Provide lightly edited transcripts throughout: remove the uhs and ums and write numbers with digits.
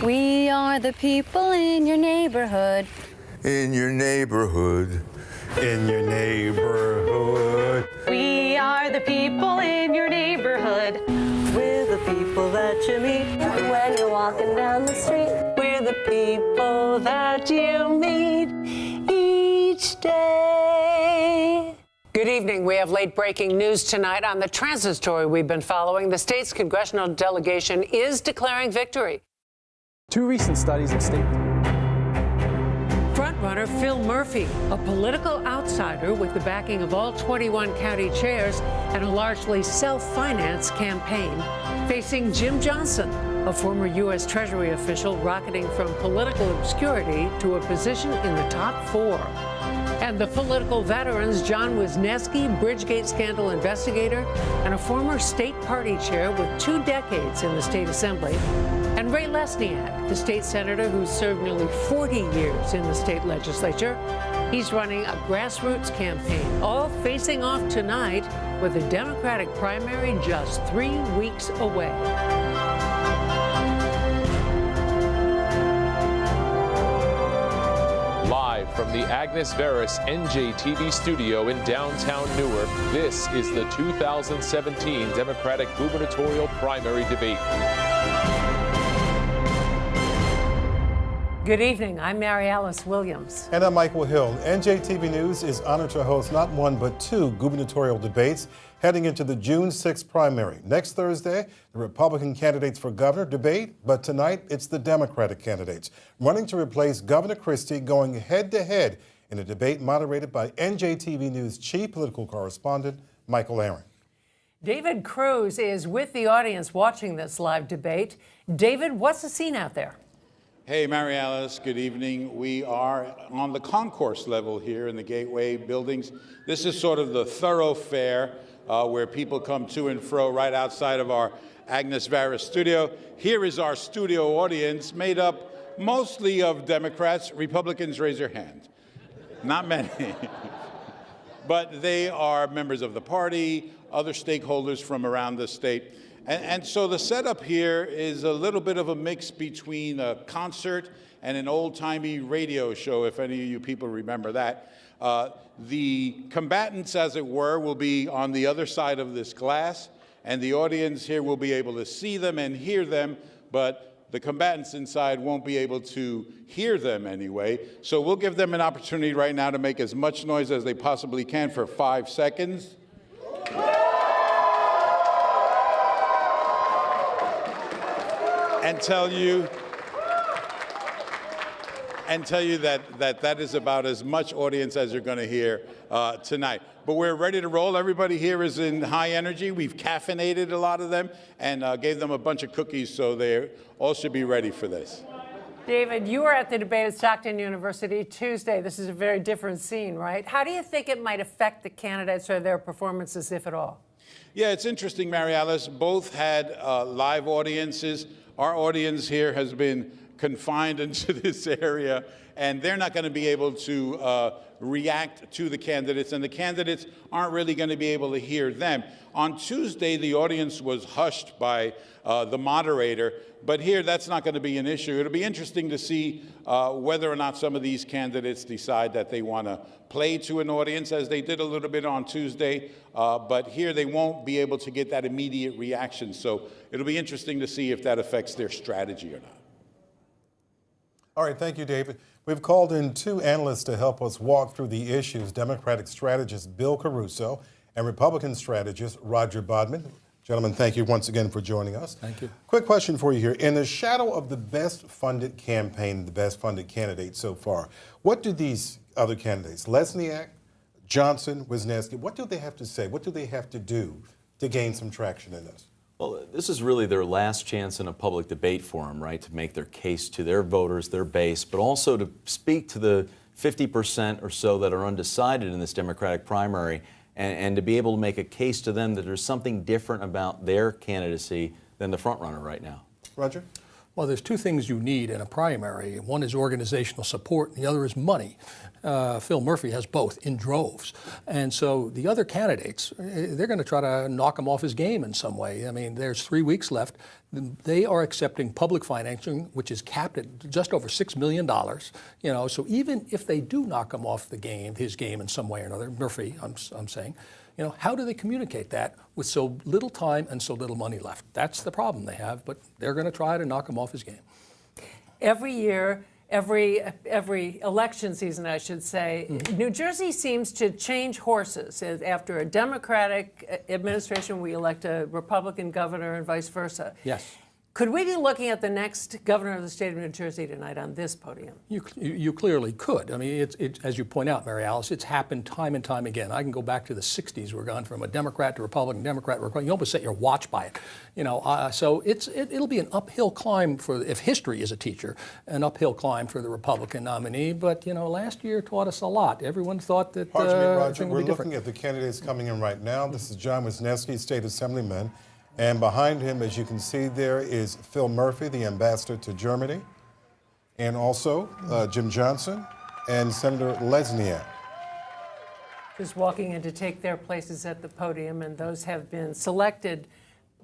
We are the people in your neighborhood. In your neighborhood. In your neighborhood. We are the people in your neighborhood. We're the people that you meet when you're walking down the street. We're the people that you meet each day. Good evening. We have late-breaking news tonight on the transit story we've been following. The state's congressional delegation is declaring victory. Two recent studies of state Frontrunner Phil Murphy, a political outsider with the backing of all 21 county chairs and a largely self-financed campaign, facing Jim Johnson, a former U.S. Treasury official rocketing from political obscurity to a position in the top 4. And the political veterans John Wisniewski, Bridgegate scandal investigator, and a former state party chair with 2 decades in the state assembly, and Ray Lesniak, the state senator who served nearly 40 years in the state legislature. He's running a grassroots campaign, all facing off tonight with a Democratic primary just 3 weeks away. Live from the Agnes Veris NJTV studio in downtown Newark, this is the 2017 Democratic gubernatorial primary debate. Good evening. I'm Mary Alice Williams. And I'm Michael Hill. NJTV News is honored to host not one but 2 gubernatorial debates heading into the June 6th primary. Next Thursday, the Republican candidates for governor debate, but tonight it's the Democratic candidates running to replace Governor Christie, going head-to-head in a debate moderated by NJTV News chief political correspondent Michael Aaron. David Cruz is with the audience watching this live debate. David, what's the scene out there? Hey, Mary Alice, good evening. We are on the concourse level here in the Gateway buildings. This is sort of the thoroughfare where people come to and fro right outside of our Agnes Veris studio. Here is our studio audience made up mostly of Democrats. Republicans, raise your hand. Not many. But they are members of the party, other stakeholders from around the state. And so the setup here is a little bit of a mix between a concert and an old-timey radio show, if any of you people remember that. The combatants, as it were, will be on the other side of this glass, and the audience here will be able to see them and hear them, but the combatants inside won't be able to hear them anyway. So we'll give them an opportunity right now to make as much noise as they possibly can for 5 seconds. And tell you that is about as much audience as you're going to hear tonight. But we're ready to roll. Everybody here is in high energy. We've caffeinated a lot of them and gave them a bunch of cookies, so they all should be ready for this. David, you were at the debate at Stockton University Tuesday. This is a very different scene, right? How do you think it might affect the candidates or their performances, if at all? Yeah, it's interesting, Mary Alice. Both had live audiences. Our audience here has been confined into this area, and they're not going to be able to react to the candidates, and the candidates aren't really going to be able to hear them. On Tuesday, the audience was hushed by the moderator, but here that's not going to be an issue. It'll be interesting to see whether or not some of these candidates decide that they want to play to an audience, as they did a little bit on Tuesday, but here they won't be able to get that immediate reaction. So it'll be interesting to see if that affects their strategy or not. All right, thank you, David. We've called in 2 analysts to help us walk through the issues: Democratic strategist Bill Caruso and Republican strategist Roger Bodman. Gentlemen, thank you once again for joining us. Thank you. Quick question for you here. In the shadow of the best funded campaign, the best funded candidate so far, what do these other candidates, Lesniak, Johnson, Wisniewski, what do they have to say? What do they have to do to gain some traction in this? Well, this is really their last chance in a public debate forum, right, to make their case to their voters, their base, but also to speak to the 50% or so that are undecided in this Democratic primary, and to be able to make a case to them that there's something different about their candidacy than the front runner right now. Roger? Well, there's two things you need in a primary. One is organizational support, and the other is money. Phil Murphy has both in droves. And so the other candidates, they're going to try to knock him off his game in some way. I mean, there's 3 weeks left. They are accepting public financing, which is capped at just over $6 million. You know, so even if they do knock him off his game in some way or another, Murphy, I'm saying, you know, how do they communicate that with so little time and so little money left? That's the problem they have, but they're going to try to knock him off his game. Every year, every election season, I should say, New Jersey seems to change horses. After a Democratic administration, we elect a Republican governor and vice versa. Yes. Could we be looking at the next governor of the state of New Jersey tonight on this podium? You clearly could. I mean, as you point out, Mary Alice, it's happened time and time again. I can go back to the 60s. We're gone from a Democrat to Republican, Democrat to Republican. You almost set your watch by it. You know, so it'll be an uphill climb if history is a teacher, an uphill climb for the Republican nominee. But, you know, last year taught us a lot. Everyone thought that Pardon me, Roger, would we're be different. looking at the candidates coming in right now. This is John Wisniewski, State Assemblyman. And behind him, as you can see there, is Phil Murphy, the ambassador to Germany, and also Jim Johnson and Senator Lesniak. Just walking in to take their places at the podium, and those have been selected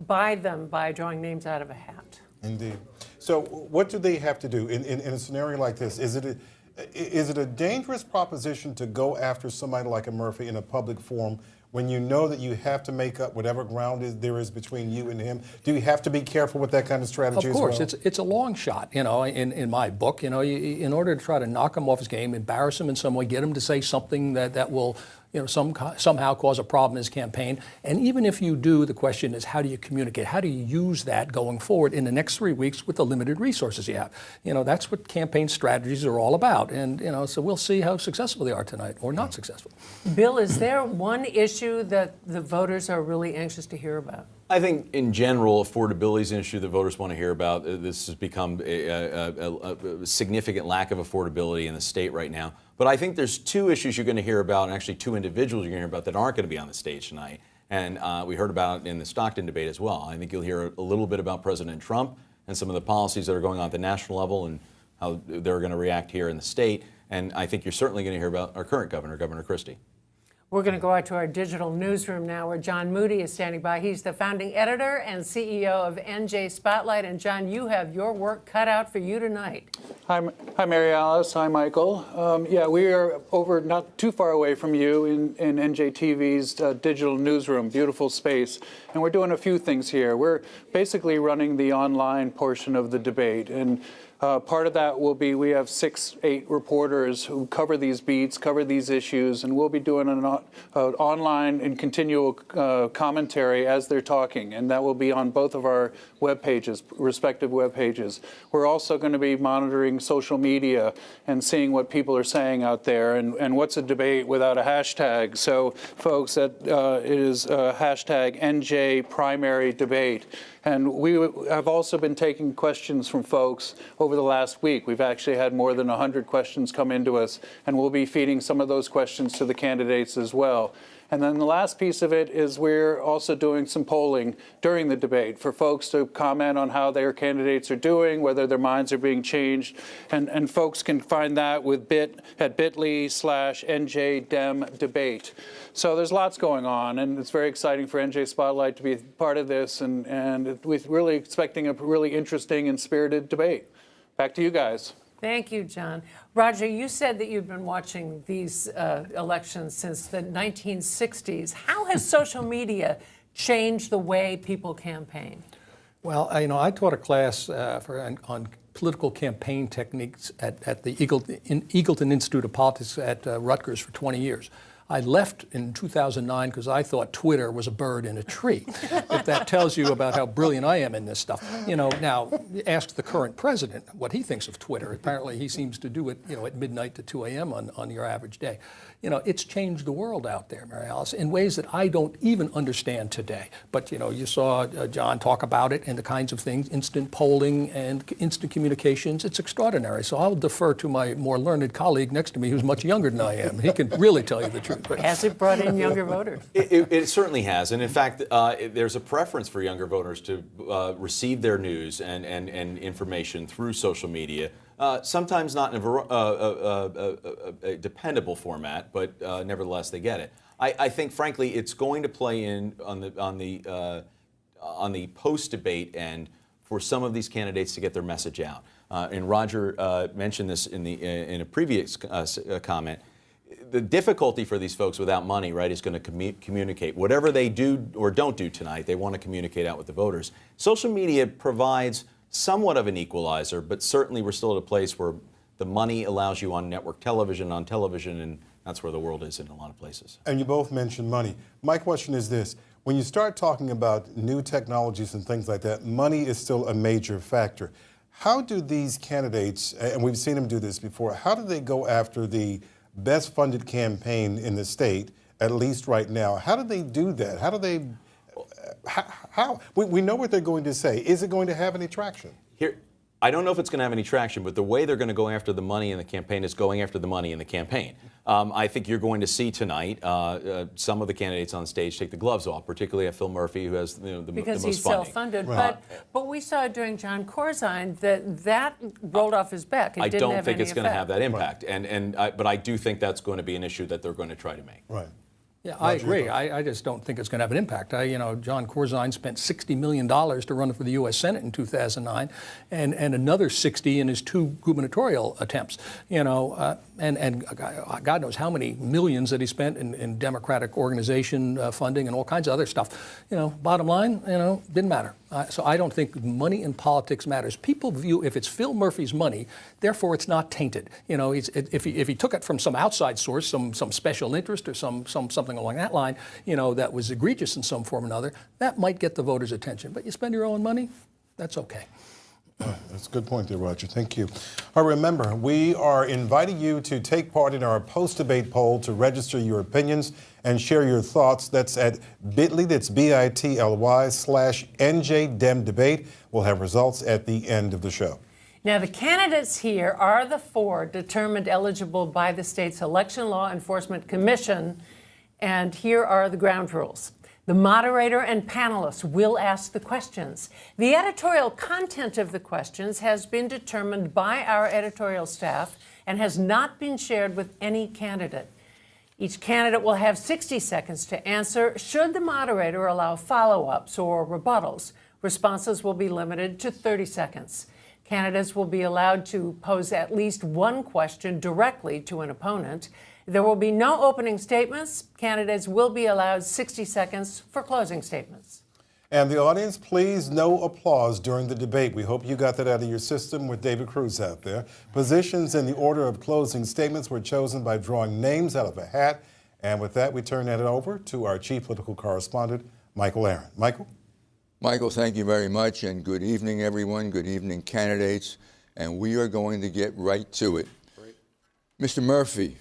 by them by drawing names out of a hat. Indeed. So what do they have to do in a scenario like this? Is it a dangerous proposition to go after somebody like a Murphy in a public forum when you know that you have to make up whatever ground there is between you and him? Do you have to be careful with that kind of strategy as well? Of course, it's a long shot, you know, in my book. You know, in order to try to knock him off his game, embarrass him in some way, get him to say something that will, you know, somehow cause a problem in his campaign. And even if you do, the question is, how do you communicate? How do you use that going forward in the next 3 weeks with the limited resources you have? You know, that's what campaign strategies are all about. And, you know, so we'll see how successful they are tonight or not successful. Bill, is there one issue that the voters are really anxious to hear about? I think in general, affordability is an issue that voters want to hear about. This has become a significant lack of affordability in the state right now. But I think there's two issues you're going to hear about, and actually two individuals you're going to hear about that aren't going to be on the stage tonight. And we heard about it in the Stockton debate as well. I think you'll hear a little bit about President Trump and some of the policies that are going on at the national level and how they're going to react here in the state. And I think you're certainly going to hear about our current governor, Governor Christie. We're going to go out to our digital newsroom now where John Moody is standing by. He's the founding editor and CEO of NJ Spotlight. And John, you have your work cut out for you tonight. Hi, Mary Alice. Hi, Michael. Yeah, we are over not too far away from you in NJTV's digital newsroom, beautiful space. And we're doing a few things here. We're basically running the online portion of the debate. And part of that will be we have 6-8 reporters who cover these beats, cover these issues, and we'll be doing an online and continual commentary as they're talking, and that will be on both of our web pages, respective web pages. We're also going to be monitoring social media and seeing what people are saying out there, and what's a debate without a hashtag. So, folks, it is hashtag NJ Primary Debate. And we have also been taking questions from folks over the last week. We've actually had more than 100 questions come into us, and we'll be feeding some of those questions to the candidates as well. And then the last piece of it is we're also doing some polling during the debate for folks to comment on how their candidates are doing, whether their minds are being changed. And folks can find that with at bit.ly/NJDemDebate. So there's lots going on, and it's very exciting for NJ Spotlight to be part of this, and we're really expecting a really interesting and spirited debate. Back to you guys. Thank you, John. Roger, you said that you've been watching these elections since the 1960s. How has social media changed the way people campaign? Well, you know, I taught a class on political campaign techniques at the Eagleton Institute of Politics at Rutgers for 20 years. I left in 2009 because I thought Twitter was a bird in a tree. If that tells you about how brilliant I am in this stuff. You know, now ask the current president what he thinks of Twitter. Apparently he seems to do it, you know, at midnight to 2 a.m. on your average day. You know, it's changed the world out there, Mary Alice, in ways that I don't even understand today. But, you know, you saw John talk about it and the kinds of things, instant polling and instant communications. It's extraordinary. So I'll defer to my more learned colleague next to me who's much younger than I am. He can really tell you the truth. But Has it brought in younger voters? It certainly has. And in fact, there's a preference for younger voters to receive their news and information through social media. Sometimes not in a dependable format, but nevertheless they get it. I think, frankly, it's going to play in on the post-debate end for some of these candidates to get their message out. And Roger mentioned this in a previous comment. The difficulty for these folks without money, right, is going to communicate. Whatever they do or don't do tonight, they want to communicate out with the voters. Social media provides somewhat of an equalizer, but certainly we're still at a place where the money allows you on network television, and that's where the world is in a lot of places. And you both mentioned money. My question is this. When you start talking about new technologies and things like that, money is still a major factor. How do these candidates, and we've seen them do this before, how do they go after the best funded campaign in the state, at least right now? How do they do that? How do they, we know what they're going to say. Is it going to have any traction? Here, I don't know if it's going to have any traction, but the way they're going to go after the money in the campaign is going after the money in the campaign. I think you're going to see tonight some of the candidates on stage take the gloves off, particularly Phil Murphy, who has the most funding. Because he's self-funded. Right. But we saw during John Corzine that rolled off his back. It I didn't don't have think any it's going to have that effect. impact, but I do think that's going to be an issue that they're going to try to make. Right. yeah, I agree. I just don't think it's going to have an impact. John Corzine spent $60 million to run for the U.S. Senate in 2009, and another 60 in his 2 gubernatorial attempts. And God knows how many millions that he spent in Democratic organization funding and all kinds of other stuff. Bottom line, didn't matter. So I don't think money in politics matters. People view if it's Phil Murphy's money, therefore it's not tainted. If he took it from some outside source, some special interest or something along that line, that was egregious in some form or another, that might get the voters' attention. But you spend your own money, that's okay. That's a good point there, Roger. Thank you. Remember, we are inviting you to take part in our post-debate poll to register your opinions and share your thoughts. That's at bit.ly, that's bit.ly/NJDemDebate. We'll have results at the end of the show. Now, the candidates here are the 4 determined eligible by the state's Election Law Enforcement Commission, and here are the ground rules. The moderator and panelists will ask the questions. The editorial content of the questions has been determined by our editorial staff and has not been shared with any candidate. Each candidate will have 60 seconds to answer. Should the moderator allow follow-ups or rebuttals, responses will be limited to 30 seconds. Candidates will be allowed to pose at least 1 question directly to an opponent. There will be no opening statements. Candidates will be allowed 60 seconds for closing statements. And the audience, please, no applause during the debate. We hope you got that out of your system with David Cruz out there. Positions in the order of closing statements were chosen by drawing names out of a hat. And with that, we turn it over to our chief political correspondent, Michael Aaron. Michael? Michael, thank you very much, and good evening, everyone. Good evening, candidates. And we are going to get right to it. Great. Mr. Murphy,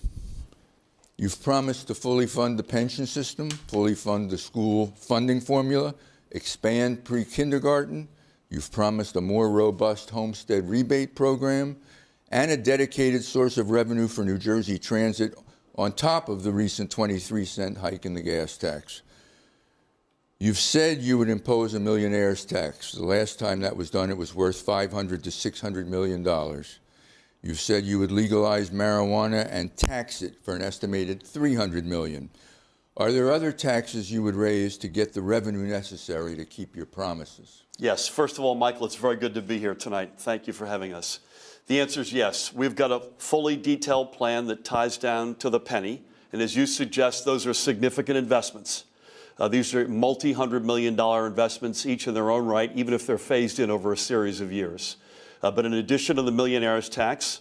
you've promised to fully fund the pension system, fully fund the school funding formula, expand pre-kindergarten. You've promised a more robust homestead rebate program and a dedicated source of revenue for New Jersey Transit on top of the recent 23-cent hike in the gas tax. You've said you would impose a millionaire's tax. The last time that was done, it was worth $500 to $600 million. You've said you would legalize marijuana and tax it for an estimated $300 million. Are there other taxes you would raise to get the revenue necessary to keep your promises? Yes. First of all, Michael, it's very good to be here tonight. Thank you for having us. The answer is yes. We've got a fully detailed plan that ties down to the penny. And as you suggest, those are significant investments. These are multi-$100 million investments, each in their own right, even if they're phased in over a series of years. But in addition to the millionaire's tax,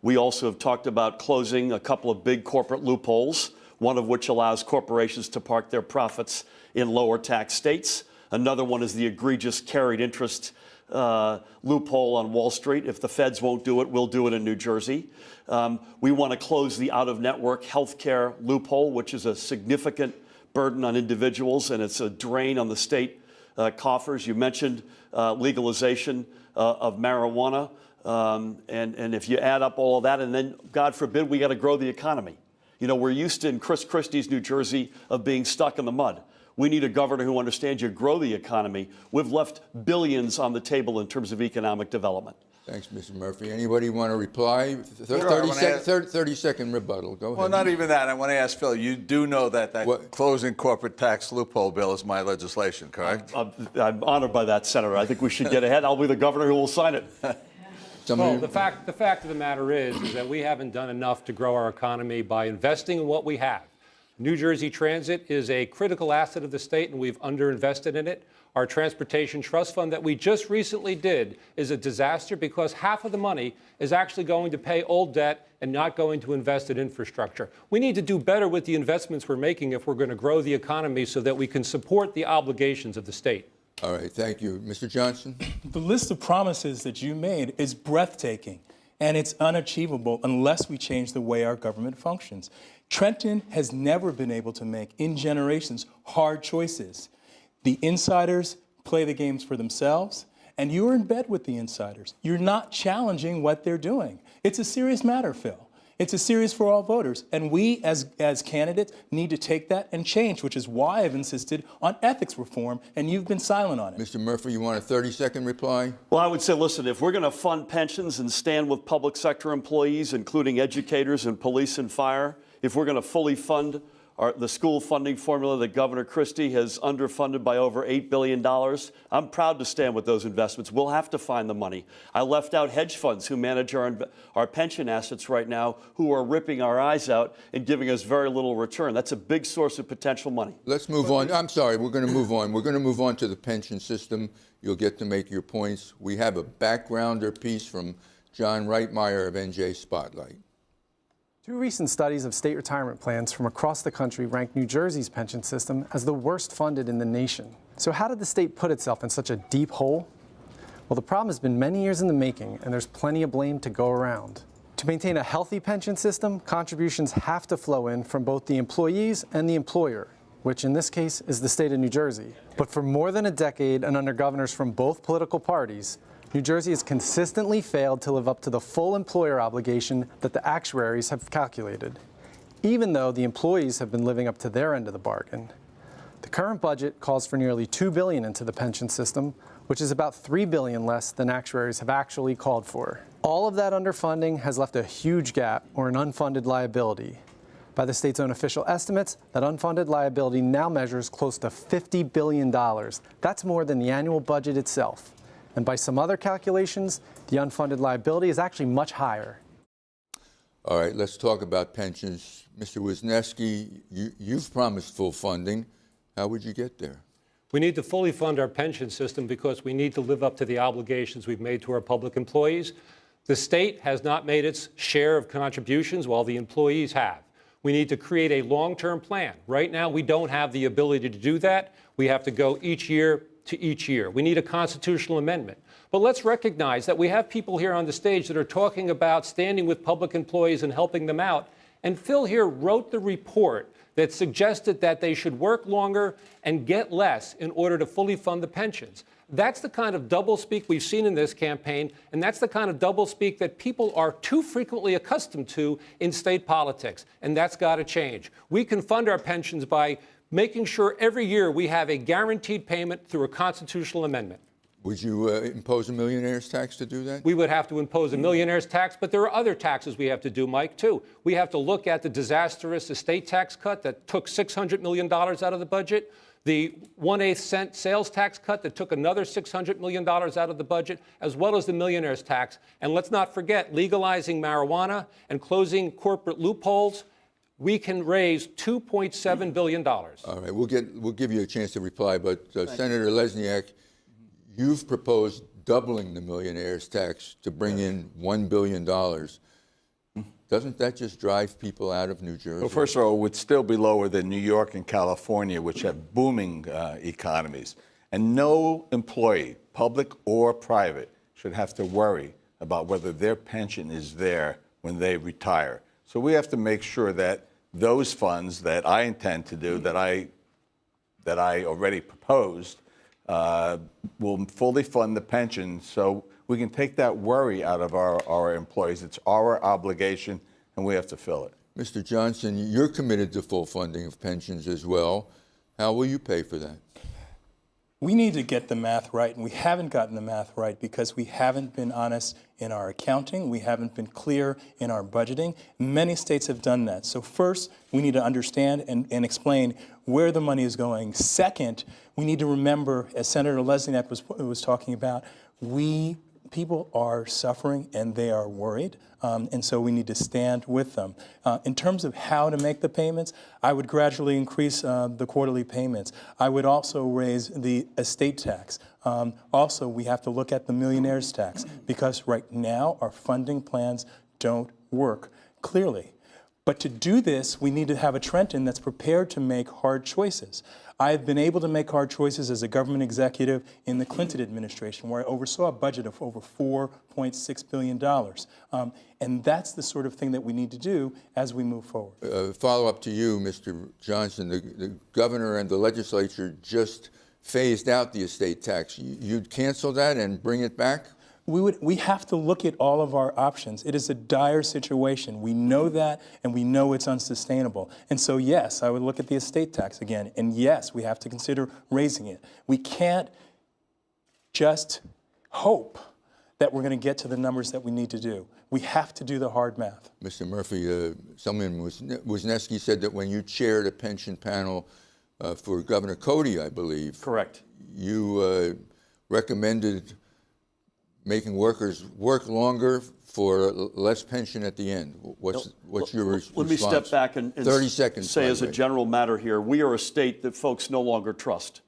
we also have talked about closing a couple of big corporate loopholes, one of which allows corporations to park their profits in lower tax states. Another one is the egregious carried interest loophole on Wall Street. If the feds won't do it, we'll do it in New Jersey. We want to close the out-of-network healthcare loophole, which is a significant burden on individuals, and it's a drain on the state coffers. You mentioned legalization of marijuana, and if you add up all of that, and then, God forbid, we got to grow the economy. You know, we're used to, in Chris Christie's New Jersey, of being stuck in the mud. We need a governor who understands you grow the economy. We've left billions on the table in terms of economic development. Thanks, Mr. Murphy. Anybody want to reply? 30-second rebuttal. Go ahead. Well, not even that. I want to ask Phil, you do know that closing corporate tax loophole bill is my legislation, correct? I'm honored by that, Senator. I think we should get ahead. I'll be the governor who will sign it. Well, the fact of the matter is that we haven't done enough to grow our economy by investing in what we have. New Jersey Transit is a critical asset of the state, and we've underinvested in it. Our Transportation Trust Fund that we just recently did is a disaster because half of the money is actually going to pay old debt and not going to invest in infrastructure. We need to do better with the investments we're making if we're going to grow the economy so that we can support the obligations of the state. All right, thank you. Mr. Johnson? The list of promises that you made is breathtaking, and it's unachievable unless we change the way our government functions. Trenton has never been able to make, in generations, hard choices. The insiders play the games for themselves, and you're in bed with the insiders. You're not challenging what they're doing. It's a serious matter, Phil. It's a serious for all voters, and we, as candidates, need to take that and change, which is why I've insisted on ethics reform, and you've been silent on it. Mr. Murphy, you want a 30-second reply? Well, I would say, listen, if we're going to fund pensions and stand with public sector employees, including educators and police and fire, if we're going to fully fund the school funding formula that Governor Christie has underfunded by over $8 billion, I'm proud to stand with those investments. We'll have to find the money. I left out hedge funds who manage our pension assets right now, who are ripping our eyes out and giving us very little return. That's a big source of potential money. Let's move on. I'm sorry, we're going to move on. We're going to move on to the pension system. You'll get to make your points. We have a backgrounder piece from John Reitmeyer of NJ Spotlight. Two recent studies of state retirement plans from across the country rank New Jersey's pension system as the worst funded in the nation. So how did the state put itself in such a deep hole? Well, the problem has been many years in the making, and there's plenty of blame to go around. To maintain a healthy pension system, contributions have to flow in from both the employees and the employer, which in this case is the state of New Jersey. But for more than a decade and under governors from both political parties, New Jersey has consistently failed to live up to the full employer obligation that the actuaries have calculated, even though the employees have been living up to their end of the bargain. The current budget calls for nearly $2 billion into the pension system, which is about $3 billion less than actuaries have actually called for. All of that underfunding has left a huge gap, or an unfunded liability. By the state's own official estimates, that unfunded liability now measures close to $50 billion. That's more than the annual budget itself. And by some other calculations, the unfunded liability is actually much higher. All right, let's talk about pensions. Mr. Wisniewski, you've promised full funding. How would you get there? We need to fully fund our pension system because we need to live up to the obligations we've made to our public employees. The state has not made its share of contributions while the employees have. We need to create a long-term plan. Right now, we don't have the ability to do that. We have to go each year to each year. We need a constitutional amendment. But let's recognize that we have people here on the stage that are talking about standing with public employees and helping them out. And Phil here wrote the report that suggested that they should work longer and get less in order to fully fund the pensions. That's the kind of doublespeak we've seen in this campaign, and that's the kind of doublespeak that people are too frequently accustomed to in state politics, and that's got to change. We can fund our pensions by making sure every year we have a guaranteed payment through a constitutional amendment. Would you impose a millionaire's tax to do that? We would have to impose a millionaire's tax, but there are other taxes we have to do, Mike, too. We have to look at the disastrous estate tax cut that took $600 million out of the budget, the 1/8 cent sales tax cut that took another $600 million out of the budget, as well as the millionaire's tax. And let's not forget legalizing marijuana and closing corporate loopholes. We can raise $2.7 billion. All right, we'll give you a chance to reply, but Senator Lesniak, you've proposed doubling the millionaire's tax to bring in $1 billion. Doesn't that just drive people out of New Jersey? Well, first of all, it would still be lower than New York and California, which have booming economies. And no employee, public or private, should have to worry about whether their pension is there when they retire. So we have to make sure that those funds that I intend to do, that I already proposed, will fully fund the pension so we can take that worry out of our employees. It's our obligation, and we have to fill it. Mr. Johnson, you're committed to full funding of pensions as well. How will you pay for that? We need to get the math right, and we haven't gotten the math right because we haven't been honest in our accounting. We haven't been clear in our budgeting. Many states have done that. So first, we need to understand and explain where the money is going. Second, we need to remember, as Senator Lesniak was talking about, people are suffering and they are worried, and so we need to stand with them. In terms of how to make the payments, I would gradually increase the quarterly payments. I would also raise the estate tax. Also, we have to look at the millionaire's tax because right now our funding plans don't work clearly. But to do this, we need to have a Trenton that's prepared to make hard choices. I've been able to make hard choices as a government executive in the Clinton administration, where I oversaw a budget of over $4.6 billion. And that's the sort of thing that we need to do as we move forward. Follow up to you, Mr. Johnson. The governor and the legislature just phased out the estate tax. You'd cancel that and bring it back? We have to look at all of our options. It is a dire situation. We know that, and we know it's unsustainable. And so, yes, I would look at the estate tax again. And yes, we have to consider raising it. We can't just hope that we're going to get to the numbers that we need to do. We have to do the hard math. Mr. Murphy, someone Wisniewski said that when you chaired a pension panel for Governor Cody, I believe. Correct. You recommended making workers work longer for less pension at the end. What's your response? Let me step back and 30 seconds, say as a general matter here, we are a state that folks no longer trust.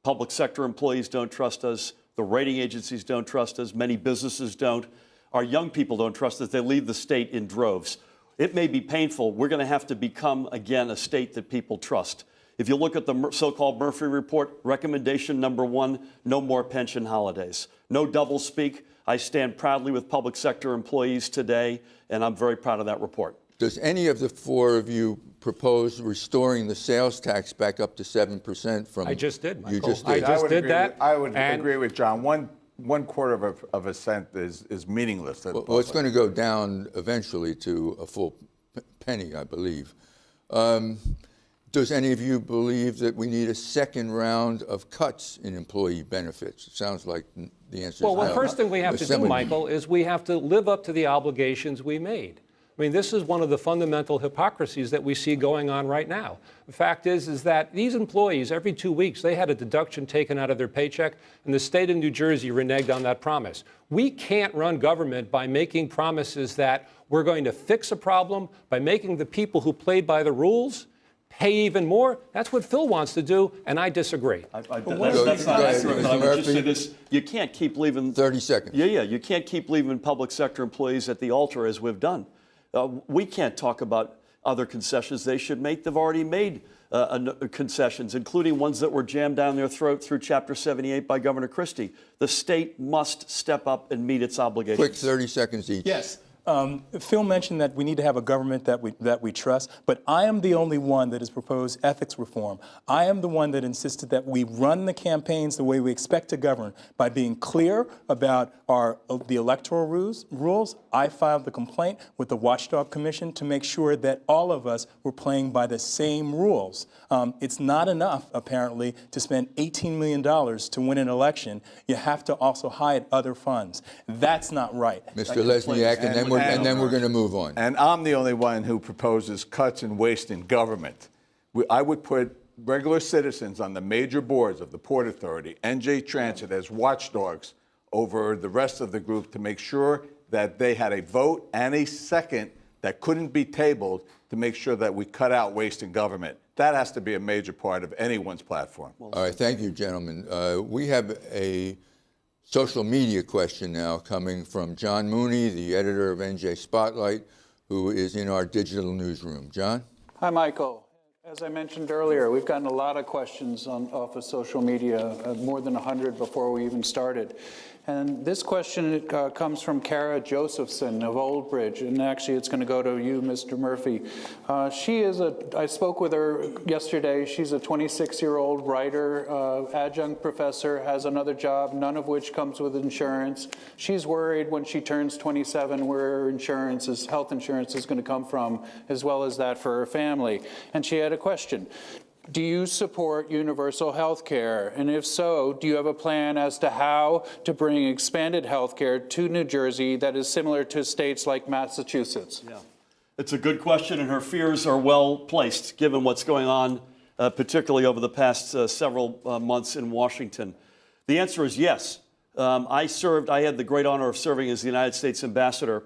Public sector employees don't trust us. The rating agencies don't trust us. Many businesses don't. Our young people don't trust us. They leave the state in droves. It may be painful. We're going to have to become, again, a state that people trust. If you look at the so-called Murphy Report, recommendation number 1, no more pension holidays. No doublespeak. I stand proudly with public sector employees today, and I'm very proud of that report. Does any of the four of you propose restoring the sales tax back up to 7% from? I just did, Michael. You just did. I just did that. I would agree with John. One quarter of a cent is meaningless. Well, it's going to go down eventually to a full penny, I believe. Does any of you believe that we need a second round of cuts in employee benefits? It sounds like the answer is no. Well, the first thing we have to do, Michael, is we have to live up to the obligations we made. I mean, this is one of the fundamental hypocrisies that we see going on right now. The fact is that these employees, every 2 weeks, they had a deduction taken out of their paycheck, and the state of New Jersey reneged on that promise. We can't run government by making promises that we're going to fix a problem by making the people who played by the rules pay even more. That's what Phil wants to do, and I disagree. That's not accurate, but I would just say this. You can't keep leaving... 30 seconds. Yeah, you can't keep leaving public sector employees at the altar as we've done. We can't talk about other concessions they should make. They've already made concessions, including ones that were jammed down their throat through Chapter 78 by Governor Christie. The state must step up and meet its obligations. Quick 30 seconds each. Yes. Phil mentioned that we need to have a government that we trust, but I am the only one that has proposed ethics reform. I am the one that insisted that we run the campaigns the way we expect to govern, by being clear about the electoral rules. I filed the complaint with the Watchdog Commission to make sure that all of us were playing by the same rules. It's not enough, apparently, to spend $18 million to win an election. You have to also hide other funds. That's not right. Mr. Lesniak, and then we're going to move on. And I'm the only one who proposes cuts and waste in government. I would put regular citizens on the major boards of the Port Authority, NJ Transit, as watchdogs over the rest of the group to make sure that they had a vote and a second that couldn't be tabled to make sure that we cut out waste in government. That has to be a major part of anyone's platform. All right, thank you, gentlemen. We have a social media question now coming from John Mooney, the editor of NJ Spotlight, who is in our digital newsroom. John? Hi, Michael. As I mentioned earlier, we've gotten a lot of questions off of social media, more than 100 before we even started. And this question comes from Kara Josephson of Old Bridge, and actually it's going to go to you, Mr. Murphy. I spoke with her yesterday. She's a 26-year-old writer, adjunct professor, has another job, none of which comes with insurance. She's worried when she turns 27 where her health insurance is going to come from, as well as that for her family. And she had a question. Do you support universal health care? And if so, do you have a plan as to how to bring expanded health care to New Jersey that is similar to states like Massachusetts? Yeah, it's a good question, and her fears are well placed given what's going on, particularly over the past several months in Washington. The answer is yes. I had the great honor of serving as the United States ambassador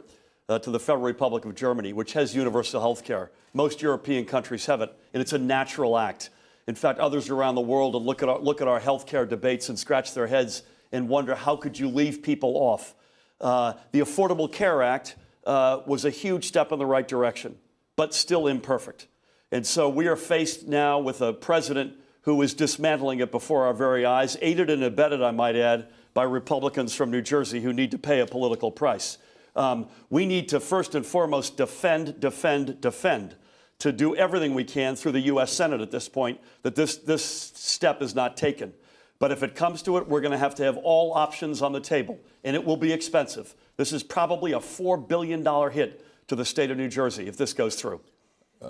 to the Federal Republic of Germany, which has universal health care. Most European countries have it, and it's a natural act. In fact, others around the world will look at our health care debates and scratch their heads and wonder, how could you leave people off? The Affordable Care Act was a huge step in the right direction, but still imperfect. And so we are faced now with a president who is dismantling it before our very eyes, aided and abetted, I might add, by Republicans from New Jersey who need to pay a political price. We need to first and foremost defend, to do everything we can through the U.S. Senate at this point, that this step is not taken. But if it comes to it, we're going to have all options on the table, and it will be expensive. This is probably a $4 billion hit to the state of New Jersey if this goes through.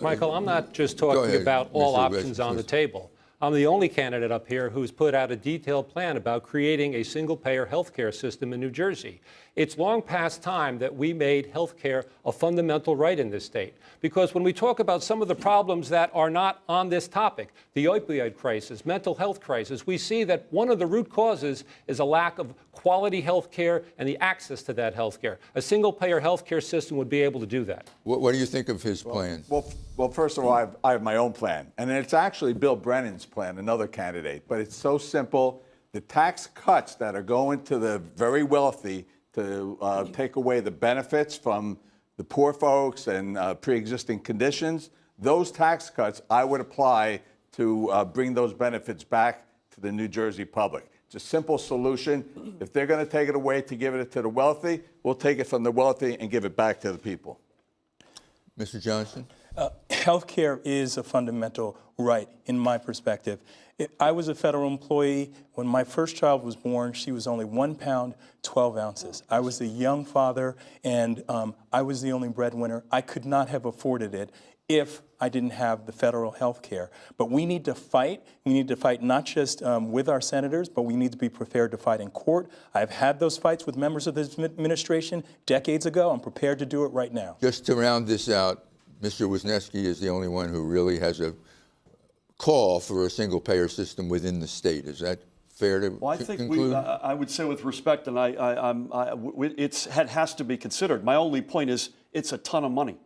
Michael, I'm not just talking about all options on the table. I'm the only candidate up here who's put out a detailed plan about creating a single-payer health care system in New Jersey. It's long past time that we made health care a fundamental right in this state. Because when we talk about some of the problems that are not on this topic, the opioid crisis, mental health crisis, we see that one of the root causes is a lack of quality health care and the access to that health care. A single-payer health care system would be able to do that. What do you think of his plan? Well, first of all, I have my own plan. And it's actually Bill Brennan's plan, another candidate. But it's so simple. The tax cuts that are going to the very wealthy to take away the benefits from the poor folks and pre-existing conditions, those tax cuts I would apply to bring those benefits back to the New Jersey public. It's a simple solution. If they're going to take it away to give it to the wealthy, we'll take it from the wealthy and give it back to the people. Mr. Johnson? Health care is a fundamental right, in my perspective. I was a federal employee. When my first child was born, she was only 1 pound, 12 ounces. I was a young father, and I was the only breadwinner. I could not have afforded it if I didn't have the federal health care. But we need to fight. We need to fight not just with our senators, but we need to be prepared to fight in court. I've had those fights with members of this administration decades ago. I'm prepared to do it right now. Just to round this out, Mr. Wisniewski is the only one who really has a call for a single-payer system within the state. Is that fair to Well, I think conclude? I would say with respect, and it has to be considered. My only point is it's a ton of money,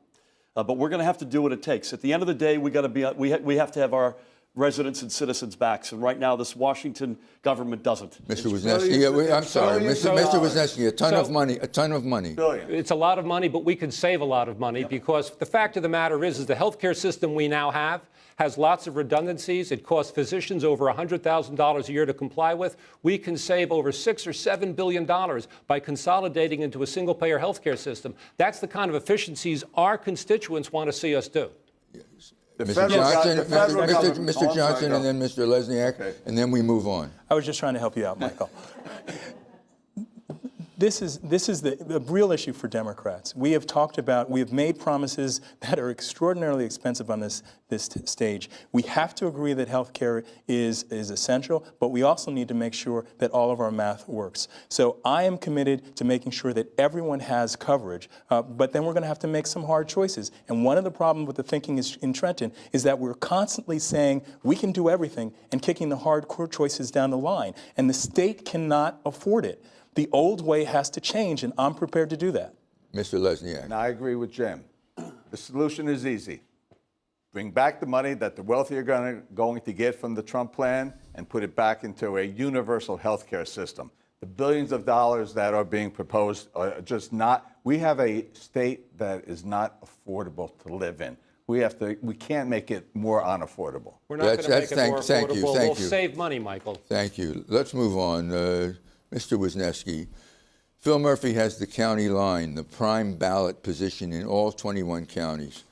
but we're going to have to do what it takes. At the end of the day, we have to have our residents and citizens' backs, and right now this Washington government doesn't. Mr. Wisniewski, I'm sorry, Mr. Wisniewski, a ton of money. It's a lot of money, but we can save a lot of money because the fact of the matter is the healthcare system we now have has lots of redundancies. It costs physicians over $100,000 a year to comply with. We can save over $6 or $7 billion by consolidating into a single-payer healthcare system. That's the kind of efficiencies our constituents want to see us do. Mr. Johnson, and then Mr. Lesniak, and then we move on. I was just trying to help you out, Michael. This is the real issue for Democrats. We have made promises that are extraordinarily expensive on this stage. We have to agree that health care is essential, but we also need to make sure that all of our math works. So I am committed to making sure that everyone has coverage, but then we're going to have to make some hard choices. And one of the problems with the thinking in Trenton is that we're constantly saying we can do everything and kicking the hardcore choices down the line. And the state cannot afford it. The old way has to change, and I'm prepared to do that. Mr. Lesniak. And I agree with Jim. The solution is easy. Bring back the money that the wealthy are going to get from the Trump plan and put it back into a universal health care system. The billions of dollars that are being proposed are just not. We have a state that is not affordable to live in. We can't make it more unaffordable. We're not going to make it more thank affordable. you, We'll thank you. save money, Michael. Thank you. Let's move on. Mr. Wisniewski, Phil Murphy has the county line, the prime ballot position in all 21 counties.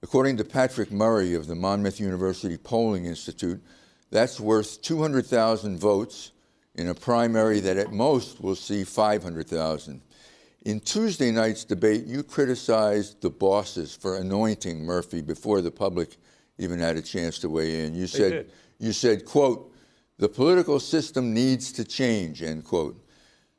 According to Patrick Murray of the Monmouth University Polling Institute, that's worth 200,000 votes in a primary that at most will see 500,000. In Tuesday night's debate, you criticized the bosses for anointing Murphy before the public even had a chance to weigh in. You said, quote, "The political system needs to change," end quote.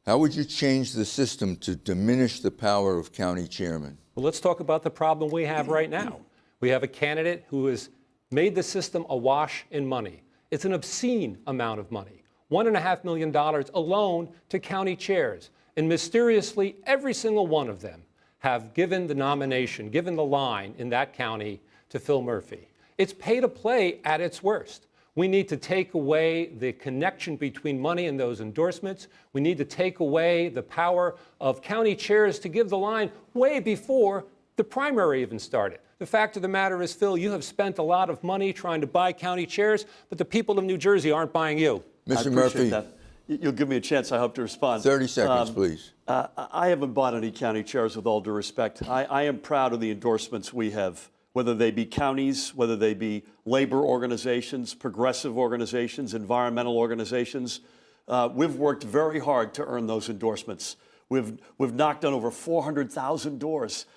How would you change the system to diminish the power of county chairmen? Well, let's talk about the problem we have right now. We have a candidate who has made the system awash in money. It's an obscene amount of money, $1.5 million alone to county chairs. And mysteriously, every single one of them have given the nomination, given the line in that county to Phil Murphy. It's pay to play at its worst. We need to take away the connection between money and those endorsements. We need to take away the power of county chairs to give the line way before the primary even started. The fact of the matter is, Phil, you have spent a lot of money trying to buy county chairs, but the people of New Jersey aren't buying you. Mr. Murphy. That. You'll give me a chance, I hope, to respond. 30 seconds, please. I haven't bought any county chairs, with all due respect. I am proud of the endorsements we have, whether they be counties, whether they be labor organizations, progressive organizations, environmental organizations. We've worked very hard to earn those endorsements. We've knocked on over 400,000 doors.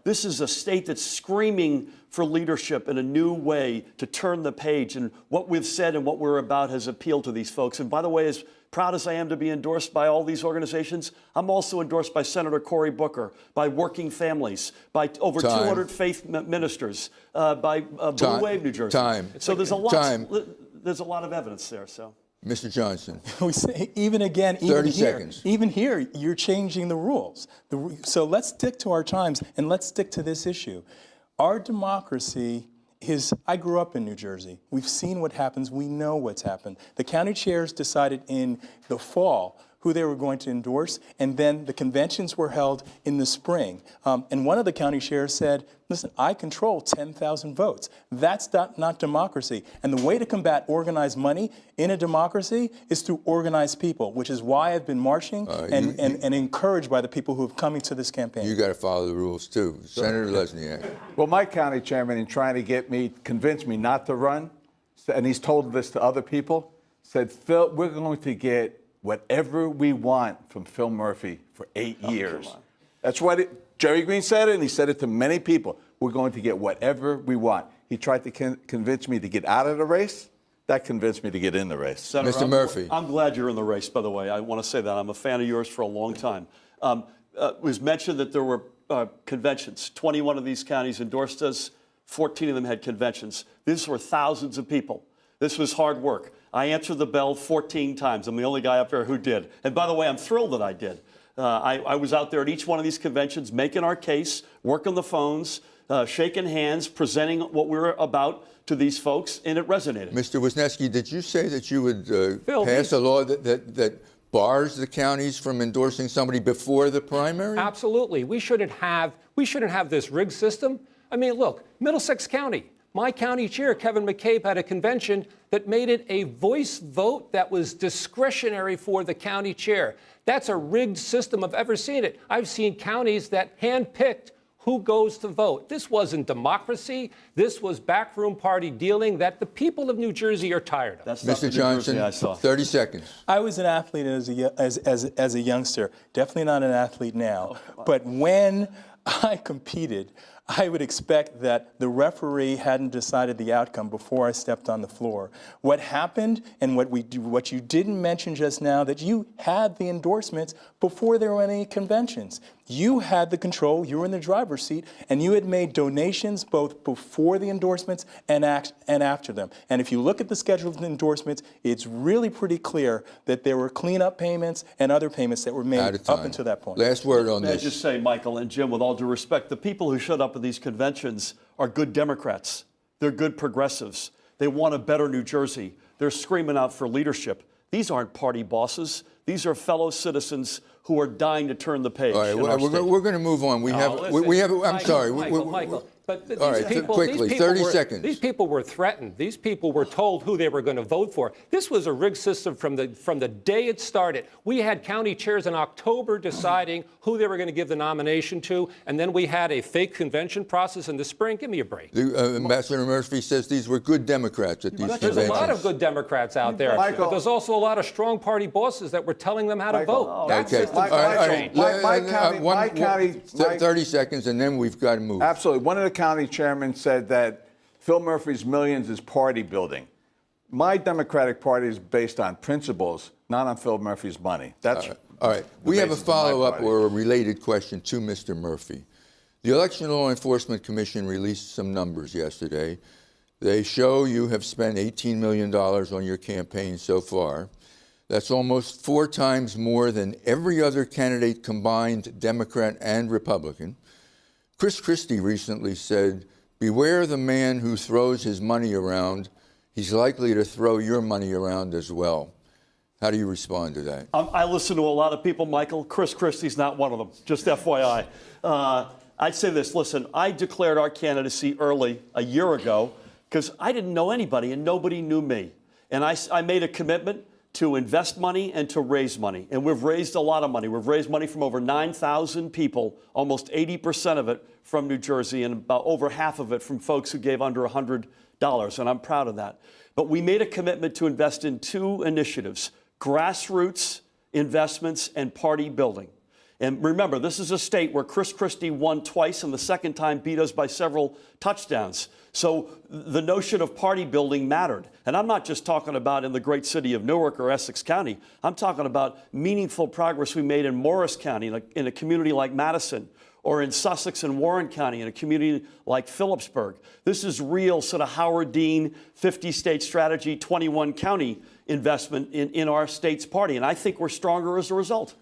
This is a state that's screaming for leadership in a new way to turn the page. And what we've said and what we're about has appealed to these folks. And by the way, as proud as I am to be endorsed by all these organizations, I'm also endorsed by Senator Cory Booker, by Working Families, by over 200 faith ministers, by Blue Wave New Jersey. So there's a lot of evidence there. So. Mr. Johnson. We say, even here, you're changing the rules. So let's stick to our times and let's stick to this issue. Our democracy is, I grew up in New Jersey. We've seen what happens. We know what's happened. The county chairs decided in the fall who they were going to endorse, and then the conventions were held in the spring. And one of the county chairs said, listen, I control 10,000 votes. That's not democracy. And the way to combat organized money in a democracy is through organized people, which is why I've been marching and encouraged by the people who have come into this campaign. You got to follow the rules, too. Senator Lesniak. Well, my county chairman, in trying to convince me not to run, and he's told this to other people, said, Phil, we're going to get whatever we want from Phil Murphy for 8 years. That's what Jerry Green said it, and he said it to many people. We're going to get whatever we want. He tried to convince me to get out of the race. That convinced me to get in the race. Senator, Mr. Murphy. I'm glad you're in the race, by the way. I want to say that. I'm a fan of yours for a long time. It was mentioned that there were conventions. 21 of these counties endorsed us. 14 of them had conventions. These were thousands of people. This was hard work. I answered the bell 14 times. I'm the only guy up there who did. And by the way, I'm thrilled that I did. I was out there at each one of these conventions making our case, working the phones, shaking hands, presenting what we were about to these folks, and it resonated. Mr. Wisniewski, did you say that you would pass a law that bars the counties from endorsing somebody before the primary? Absolutely. We shouldn't have this rigged system. I mean, look, Middlesex County. My county chair, Kevin McCabe, had a convention that made it a voice vote that was discretionary for the county chair. That's a rigged system. I've ever seen it. I've seen counties that handpicked who goes to vote. This wasn't democracy. This was backroom party dealing that the people of New Jersey are tired of. Mr. Johnson, 30 seconds. I was an athlete as a youngster, definitely not an athlete now. But when I competed, I would expect that the referee hadn't decided the outcome before I stepped on the floor. What happened, and what you didn't mention just now, that you had the endorsements before there were any conventions. You had the control, you were in the driver's seat, and you had made donations both before the endorsements and after them. And if you look at the schedule of endorsements, it's really pretty clear that there were cleanup payments and other payments that were made up until that point. Last word on this. May I just say, Michael and Jim, with all due respect, the people who showed up at these conventions are good Democrats. They're good progressives. They want a better New Jersey. They're screaming out for leadership. These aren't party bosses. These are fellow citizens who are dying to turn the page. All right, we're going to move on. I'm sorry. Michael, But All right, quickly, 30 seconds. These people were threatened. These people were told who they were going to vote for. This was a rigged system from the day it started. We had county chairs in October deciding who they were going to give the nomination to, and then we had a fake convention process in the spring. Give me a break. Ambassador Murphy says these were good Democrats at these conventions. There's a lot of good Democrats out there, but there's also a lot of strong party bosses that were telling them how to vote. That system's got to change. My county, 30 seconds, and then we've got to move. Absolutely. One of the county chairmen said that Phil Murphy's millions is party building. My Democratic Party is based on principles, not on Phil Murphy's money. That's all right. We have a follow-up or a related question to Mr. Murphy. The Election Law Enforcement Commission released some numbers yesterday. They show you have spent $18 million on your campaign so far. That's almost 4 times more than every other candidate combined, Democrat and Republican. Chris Christie recently said, beware the man who throws his money around. He's likely to throw your money around as well. How do you respond to that? I listen to a lot of people, Michael. Chris Christie's not one of them, just FYI. I'd say this, listen, I declared our candidacy early a year ago because I didn't know anybody and nobody knew me. And I made a commitment to invest money and to raise money. And we've raised a lot of money. We've raised money from over 9,000 people, almost 80% of it from New Jersey, and about over half of it from folks who gave under $100. And I'm proud of that. But we made a commitment to invest in 2 initiatives, grassroots investments and party building. And remember, this is a state where Chris Christie won twice, and the second time beat us by several touchdowns. So the notion of party building mattered. And I'm not just talking about in the great city of Newark or Essex County. I'm talking about meaningful progress we made in Morris County, like in a community like Madison, or in Sussex and Warren County, in a community like Phillipsburg. This is real sort of Howard Dean, 50-state strategy, 21-county investment in our state's party. And I think we're stronger as a result.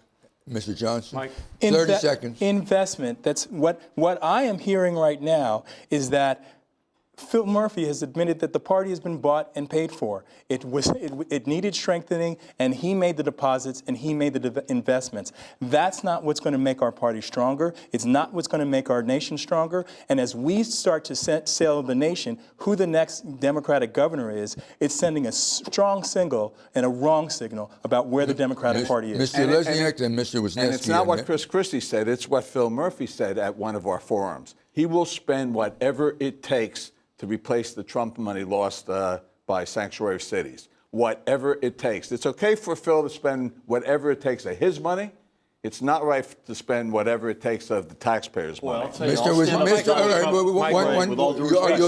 Mr. Johnson, Mike. 30 seconds. Investment. That's what I am hearing right now is that Phil Murphy has admitted that the party has been bought and paid for. It needed strengthening, and he made the deposits and he made the investments. That's not what's going to make our party stronger. It's not what's going to make our nation stronger. And as we start to sell the nation who the next Democratic governor is, it's sending a strong signal and a wrong signal about where the Democratic Party is. Mr. Lesniak and Mr. Wisniewski. And it's not what Chris Christie said. It's what Phil Murphy said at one of our forums. He will spend whatever it takes to replace the Trump money lost by sanctuary cities. Whatever it takes. It's okay for Phil to spend whatever it takes of his money. It's not right to spend whatever it takes of the taxpayers' money. You'll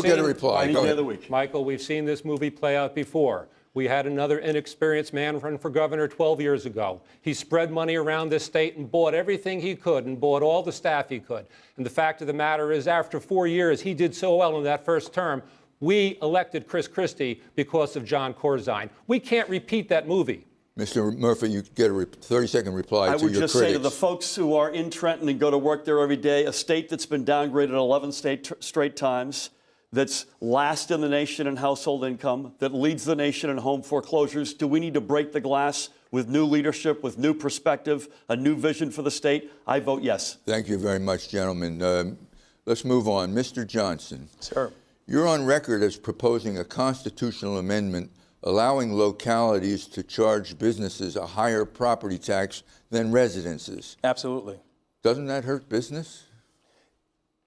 get a reply. Any day of the week. Michael, we've seen this movie play out before. We had another inexperienced man run for governor 12 years ago. He spread money around this state and bought everything he could and bought all the staff he could. And the fact of the matter is, after 4 years, he did so well in that first term, we elected Chris Christie because of John Corzine. We can't repeat that movie. Mr. Murphy, you get a 30-second reply to your critics. I would just say to the folks who are in Trenton and go to work there every day, a state that's been downgraded 11 straight times, that's last in the nation in household income, that leads the nation in home foreclosures. Do we need to break the glass with new leadership, with new perspective, a new vision for the state? I vote yes. Thank you very much, gentlemen. Let's move on. Mr. Johnson. Sir. You're on record as proposing a constitutional amendment allowing localities to charge businesses a higher property tax than residences. Absolutely. Doesn't that hurt business?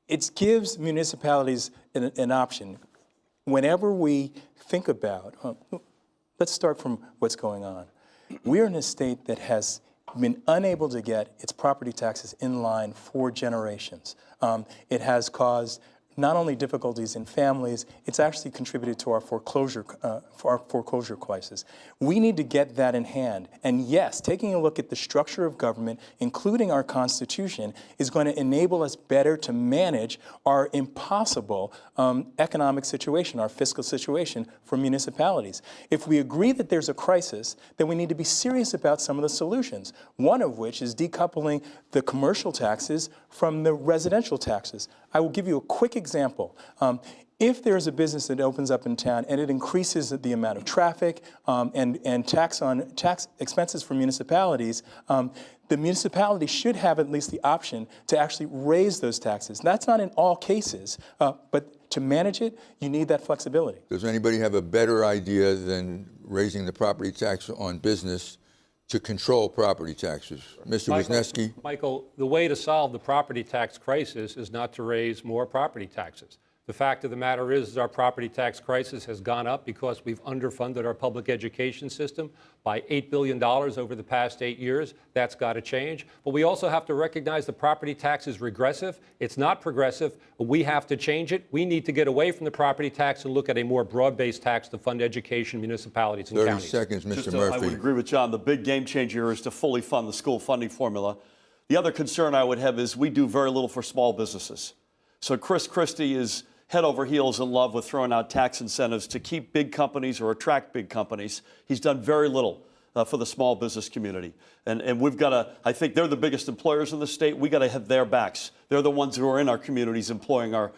It gives municipalities an option. Whenever we think about, let's start from what's going on. We're in a state that has been unable to get its property taxes in line for generations. It has caused not only difficulties in families, it's actually contributed to our foreclosure crisis. We need to get that in hand. And yes, taking a look at the structure of government, including our Constitution, is going to enable us better to manage our impossible economic situation, our fiscal situation for municipalities. If we agree that there's a crisis, then we need to be serious about some of the solutions, one of which is decoupling the commercial taxes from the residential taxes. I will give you a quick example. If there's a business that opens up in town and it increases the amount of traffic and tax expenses for municipalities, the municipality should have at least the option to actually raise those taxes. That's not in all cases, but to manage it, you need that flexibility. Does anybody have a better idea than raising the property tax on business to control property taxes? Mr. Wisniewski? Michael, the way to solve the property tax crisis is not to raise more property taxes. The fact of the matter is our property tax crisis has gone up because we've underfunded our public education system by $8 billion over the past 8 years. That's got to change. But we also have to recognize the property tax is regressive. It's not progressive. We have to change it. We need to get away from the property tax and look at a more broad-based tax to fund education, municipalities, and 30 counties. 30 seconds, Mr. Just, Murphy. I would agree with John. The big game changer here is to fully fund the school funding formula. The other concern I would have is we do very little for small businesses. So Chris Christie is head over heels in love with throwing out tax incentives to keep big companies or attract big companies. He's done very little for the small business community. And we've got to, I think they're the biggest employers in the state. We got to have their backs. They're the ones who are in our communities employing our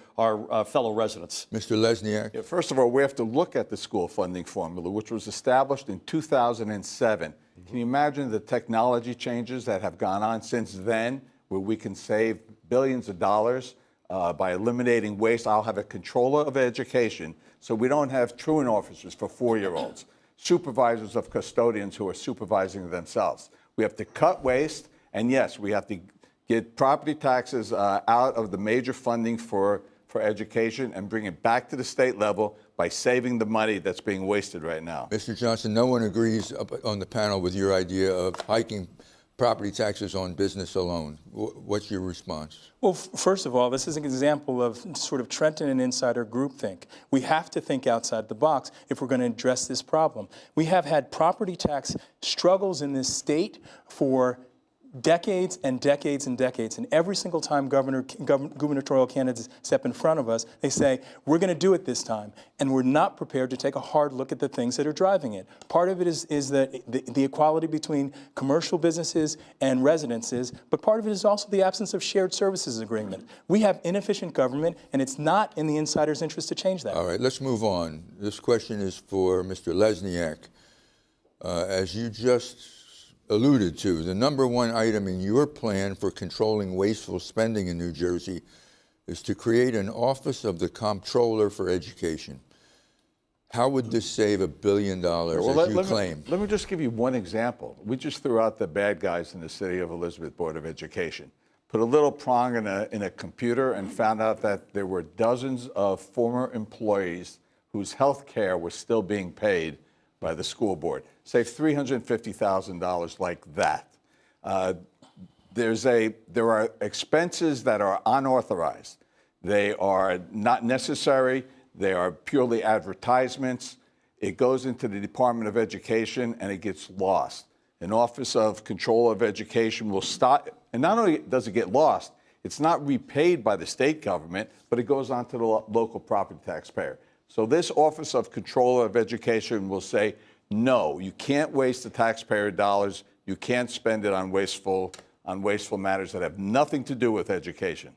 fellow residents. Mr. Lesniak? Yeah, first of all, we have to look at the school funding formula, which was established in 2007. Can you imagine the technology changes that have gone on since then, where we can save billions of dollars by eliminating waste? I'll have a controller of education, so we don't have truant officers for 4-year-olds, supervisors of custodians who are supervising themselves. We have to cut waste, and yes, we have to get property taxes out of the major funding for education and bring it back to the state level by saving the money that's being wasted right now. Mr. Johnson, no one agrees on the panel with your idea of hiking property taxes on business alone. What's your response? Well, first of all, this is an example of sort of Trenton and insider groupthink. We have to think outside the box if we're going to address this problem. We have had property tax struggles in this state for decades and decades and decades. And every single time gubernatorial candidates step in front of us, they say, we're going to do it this time. And we're not prepared to take a hard look at the things that are driving it. Part of it is the equality between commercial businesses and residences, but part of it is also the absence of shared services agreement. We have inefficient government, and it's not in the insider's interest to change that. All right, let's move on. This question is for Mr. Lesniak. As you just alluded to, the number one item in your plan for controlling wasteful spending in New Jersey is to create an Office of the Comptroller for Education. How would this save $1 billion, as you claim? Let me just give you one example. We just threw out the bad guys in the City of Elizabeth Board of Education. Put a little prong in a computer and found out that there were dozens of former employees whose health care was still being paid by the school board. Save $350,000 like that. There are expenses that are unauthorized. They are not necessary. They are purely advertisements. It goes into the Department of Education and it gets lost. An Office of Control of Education will stop, and not only does it get lost, it's not repaid by the state government, but it goes on to the local property taxpayer. So this Office of Controller of Education will say, no, you can't waste the taxpayer dollars. You can't spend it on wasteful matters that have nothing to do with education.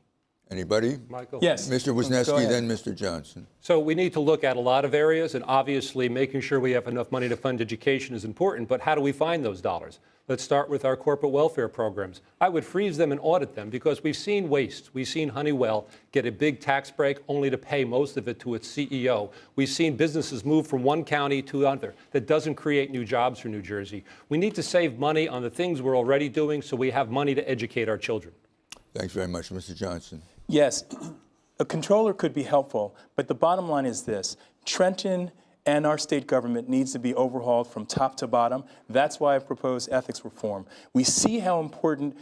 Anybody? Michael? Yes. Mr. Wisniewski, then Mr. Johnson. So we need to look at a lot of areas, and obviously making sure we have enough money to fund education is important, but how do we find those dollars? Let's start with our corporate welfare programs. I would freeze them and audit them because we've seen waste. We've seen Honeywell get a big tax break only to pay most of it to its CEO. We've seen businesses move from one county to another. That doesn't create new jobs for New Jersey. We need to save money on the things we're already doing so we have money to educate our children. Thanks very much, Mr. Johnson. Yes, a controller could be helpful, but the bottom line is this. Trenton and our state government needs to be overhauled from top to bottom. That's why I've proposed ethics reform. We see how important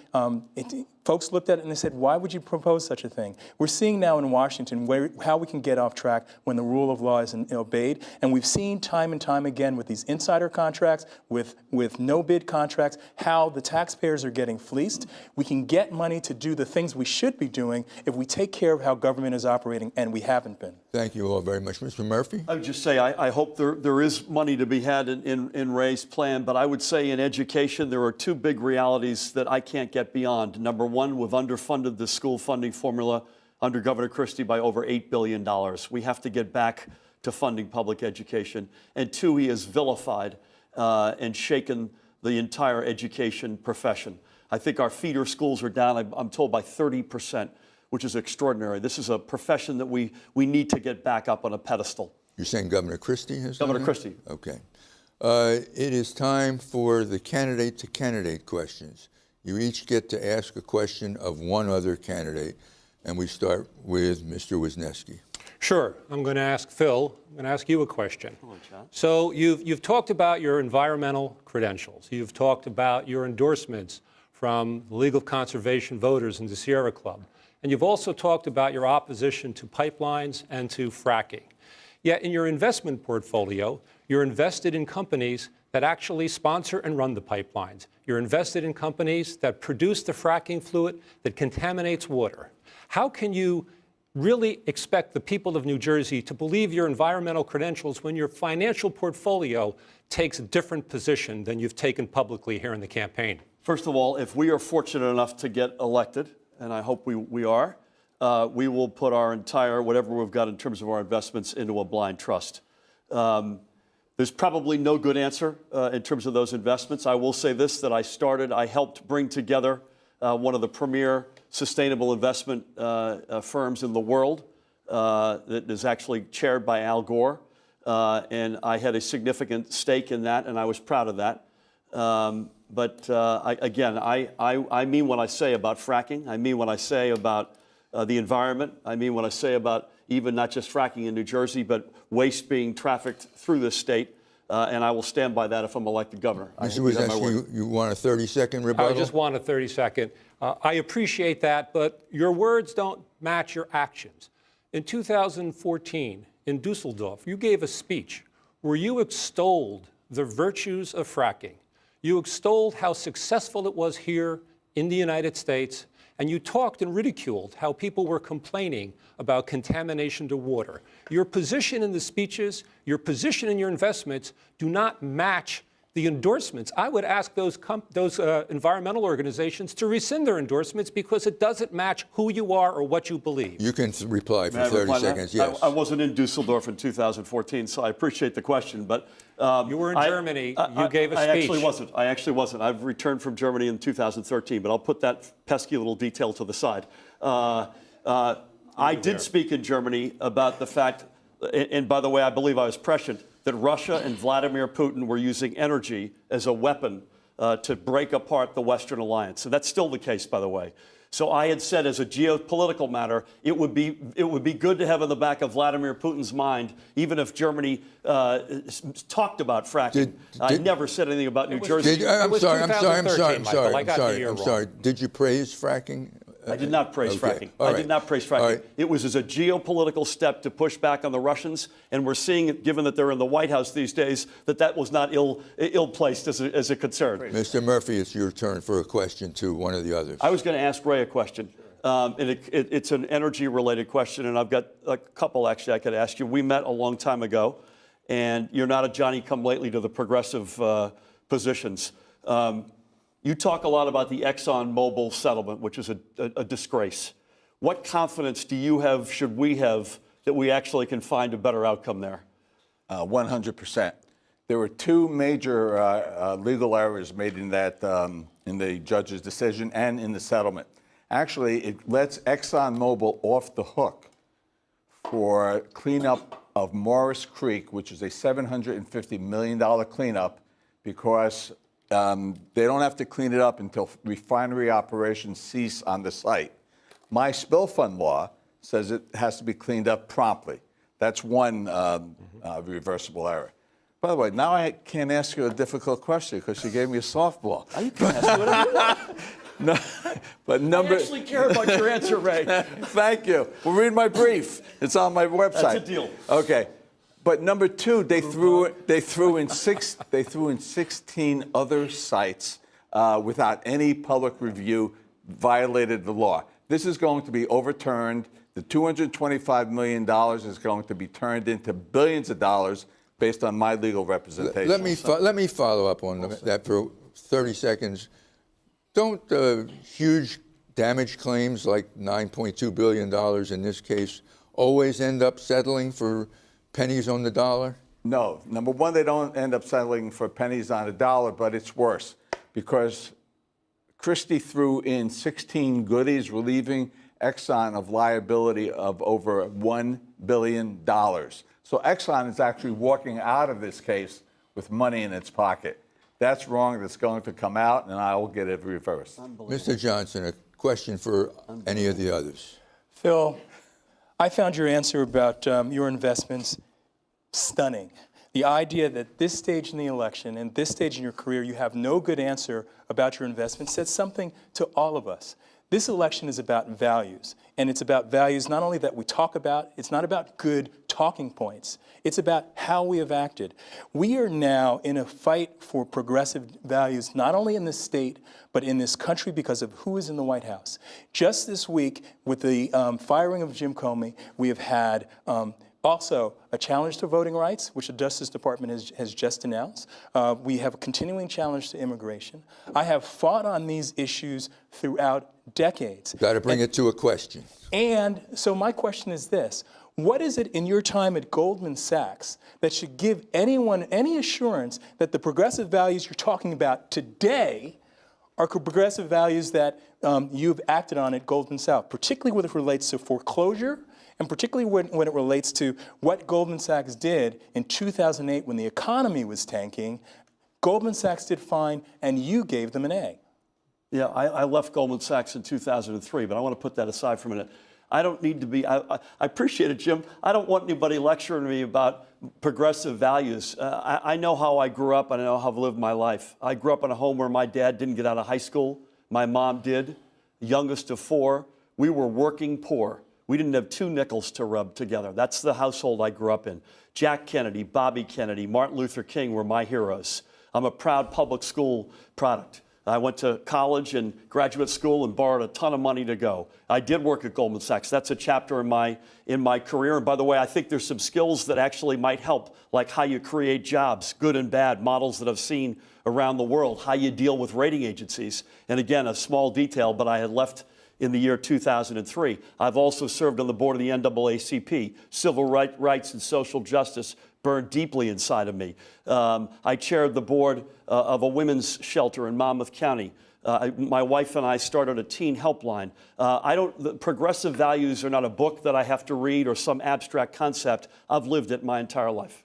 folks looked at it and they said, why would you propose such a thing? We're seeing now in Washington how we can get off track when the rule of law isn't obeyed. And we've seen time and time again with these insider contracts, with no-bid contracts, how the taxpayers are getting fleeced. We can get money to do the things we should be doing if we take care of how government is operating, and we haven't been. Thank you all very much. Mr. Murphy? I would just say I hope there is money to be had in Ray's plan, but I would say in education there are two big realities that I can't get beyond. Number one, we've underfunded the school funding formula under Governor Christie by over $8 billion. We have to get back to funding public education. And two, he has vilified and shaken the entire education profession. I think our feeder schools are down, I'm told, by 30%, which is extraordinary. This is a profession that we need to get back up on a pedestal. You're saying Governor Christie has done Governor that? Christie. Okay. It is time for the candidate-to-candidate questions. You each get to ask a question of one other candidate, and we start with Mr. Wisniewski. Sure. I'm going to ask Phil. I'm going to ask you a question. So you've talked about your environmental credentials. You've talked about your endorsements from the League of Conservation Voters and the Sierra Club. And you've also talked about your opposition to pipelines and to fracking. Yet in your investment portfolio, you're invested in companies that actually sponsor and run the pipelines. You're invested in companies that produce the fracking fluid that contaminates water. How can you really expect the people of New Jersey to believe your environmental credentials when your financial portfolio takes a different position than you've taken publicly here in the campaign? First of all, if we are fortunate enough to get elected, and I hope we are, we will put our entire, whatever we've got in terms of our investments, into a blind trust. There's probably no good answer in terms of those investments. I will say this, that I helped bring together one of the premier sustainable investment firms in the world that is actually chaired by Al Gore. And I had a significant stake in that, and I was proud of that. But I mean what I say about fracking. I mean what I say about the environment. I mean what I say about even not just fracking in New Jersey, but waste being trafficked through this state. And I will stand by that if I'm elected governor. Mr. Wisniewski, you want a 30-second rebuttal? I just want a 30-second. I appreciate that, but your words don't match your actions. In 2014, in Dusseldorf, you gave a speech where you extolled the virtues of fracking. You extolled how successful it was here in the United States, and you talked and ridiculed how people were complaining about contamination to water. Your position in the speeches, your position in your investments do not match the endorsements. I would ask those environmental organizations to rescind their endorsements because it doesn't match who you are or what you believe. You can reply for 30 seconds, yes. I wasn't in Dusseldorf in 2014, so I appreciate the question. But you were in Germany. You gave a speech. I actually wasn't. I've returned from Germany in 2013, but I'll put that pesky little detail to the side. I did speak in Germany about the fact, and by the way, I believe I was prescient, that Russia and Vladimir Putin were using energy as a weapon to break apart the Western alliance. And that's still the case, by the way. So I had said, as a geopolitical matter, it would be good to have in the back of Vladimir Putin's mind, even if Germany talked about fracking. I never said anything about New Jersey. I'm sorry. Did you praise fracking? I did not praise fracking. I did not praise fracking. It was as a geopolitical step to push back on the Russians, and we're seeing, given that they're in the White House these days, that was not ill-placed as a concern. Mr. Murphy, it's your turn for a question to one of the others. I was going to ask Ray a question. And it's an energy-related question, and I've got a couple, actually, I could ask you. We met a long time ago, and you're not a Johnny-come-lately to the progressive positions. You talk a lot about the ExxonMobil settlement, which is a disgrace. What confidence do you have, should we have, that we actually can find a better outcome there? 100%. There were two major legal errors made in that, in the judge's decision and in the settlement. Actually, it lets ExxonMobil off the hook for cleanup of Morris Creek, which is a $750 million cleanup, because they don't have to clean it up until refinery operations cease on the site. My spill fund law says it has to be cleaned up promptly. That's one reversible error. By the way, now I can't ask you a difficult question because you gave me a softball. You can ask me whatever you want. No, but I actually care about your answer, Ray. Thank you. Well, read my brief. It's on my website. That's a deal. Okay. But number two, they threw in 16 other sites without any public review, violated the law. This is going to be overturned. The $225 million is going to be turned into billions of dollars based on my legal representation. Let me follow up on that for 30 seconds. Don't huge damage claims like $9.2 billion in this case always end up settling for pennies on the dollar? No. Number one, they don't end up settling for pennies on a dollar, but it's worse because Christie threw in 16 goodies relieving Exxon of liability of over $1 billion. So Exxon is actually walking out of this case with money in its pocket. That's wrong. That's going to come out, and I will get it reversed. Mr. Johnson, a question for any of the others. Phil, I found your answer about your investments stunning. The idea that this stage in the election and this stage in your career, you have no good answer about your investments says something to all of us. This election is about values, and it's about values not only that we talk about, it's not about good talking points. It's about how we have acted. We are now in a fight for progressive values, not only in this state, but in this country because of who is in the White House. Just this week, with the firing of Jim Comey, we have had also a challenge to voting rights, which the Justice Department has just announced. We have a continuing challenge to immigration. I have fought on these issues throughout decades. Got to bring it to a question. And so my question is this. What is it in your time at Goldman Sachs that should give anyone any assurance that the progressive values you're talking about today are progressive values that you've acted on at Goldman Sachs, particularly when it relates to foreclosure, and particularly when it relates to what Goldman Sachs did in 2008 when the economy was tanking? Goldman Sachs did fine, and you gave them an A. Yeah, I left Goldman Sachs in 2003, but I want to put that aside for a minute. I don't need to be, I appreciate it, Jim. I don't want anybody lecturing me about progressive values. I know how I grew up, and I know how I've lived my life. I grew up in a home where my dad didn't get out of high school. My mom did, youngest of four. We were working poor. We didn't have 2 nickels to rub together. That's the household I grew up in. Jack Kennedy, Bobby Kennedy, Martin Luther King were my heroes. I'm a proud public school product. I went to college and graduate school and borrowed a ton of money to go. I did work at Goldman Sachs. That's a chapter in my career. And by the way, I think there's some skills that actually might help, like how you create jobs, good and bad, models that I've seen around the world, how you deal with rating agencies. And again, a small detail, but I had left in the year 2003. I've also served on the board of the NAACP. Civil rights and social justice burned deeply inside of me. I chaired the board of a women's shelter in Monmouth County. My wife and I started a teen helpline. The progressive values are not a book that I have to read or some abstract concept. I've lived it my entire life.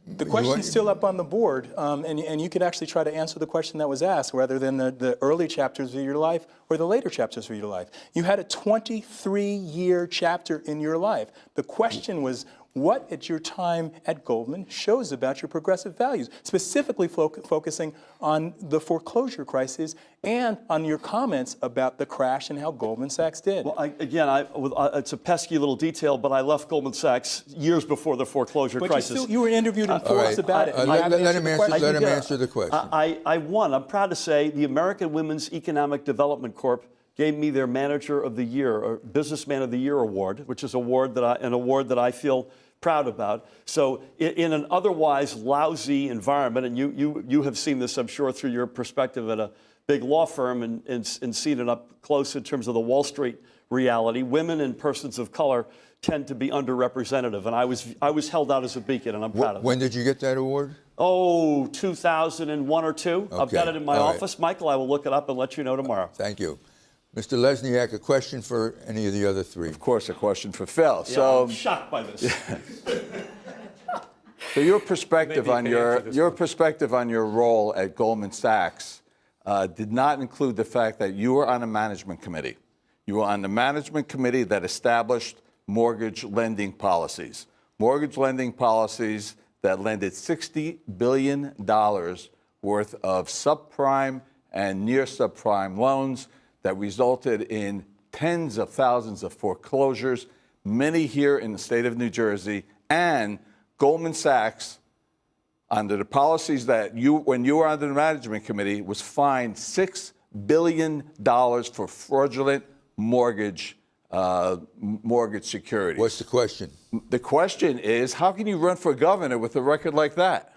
The question's still up on the board, and you could actually try to answer the question that was asked, rather than the early chapters of your life or the later chapters of your life. You had a 23-year chapter in your life. The question was, what at your time at Goldman shows about your progressive values, specifically focusing on the foreclosure crisis and on your comments about the crash and how Goldman Sachs did? Well, it's a pesky little detail, but I left Goldman Sachs years before the foreclosure crisis. You were interviewed in Forbes about it. Let him answer the question. I won. I'm proud to say the American Women's Economic Development Corp gave me their Manager of the Year, or Businessman of the Year award, which is an award that I feel proud about. So in an otherwise lousy environment, and you have seen this, I'm sure, through your perspective at a big law firm and seen it up close in terms of the Wall Street reality, women and persons of color tend to be underrepresented, and I was held out as a beacon, and I'm proud of it. When did you get that award? Oh, 2001 or 2. Okay. I've got it in my office. Michael, I will look it up and let you know tomorrow. Thank you. Mr. Lesniak, a question for any of the other three. Of course, a question for Phil. Yeah, I'm shocked by this. So your perspective on your role at Goldman Sachs did not include the fact that you were on a management committee. You were on the management committee that established mortgage lending policies. Mortgage lending policies that lended $60 billion worth of subprime and near subprime loans that resulted in tens of thousands of foreclosures, many here in the state of New Jersey, and Goldman Sachs, under the policies that when you were under the management committee, was fined $6 billion for fraudulent mortgage securities. What's the question? The question is, how can you run for governor with a record like that?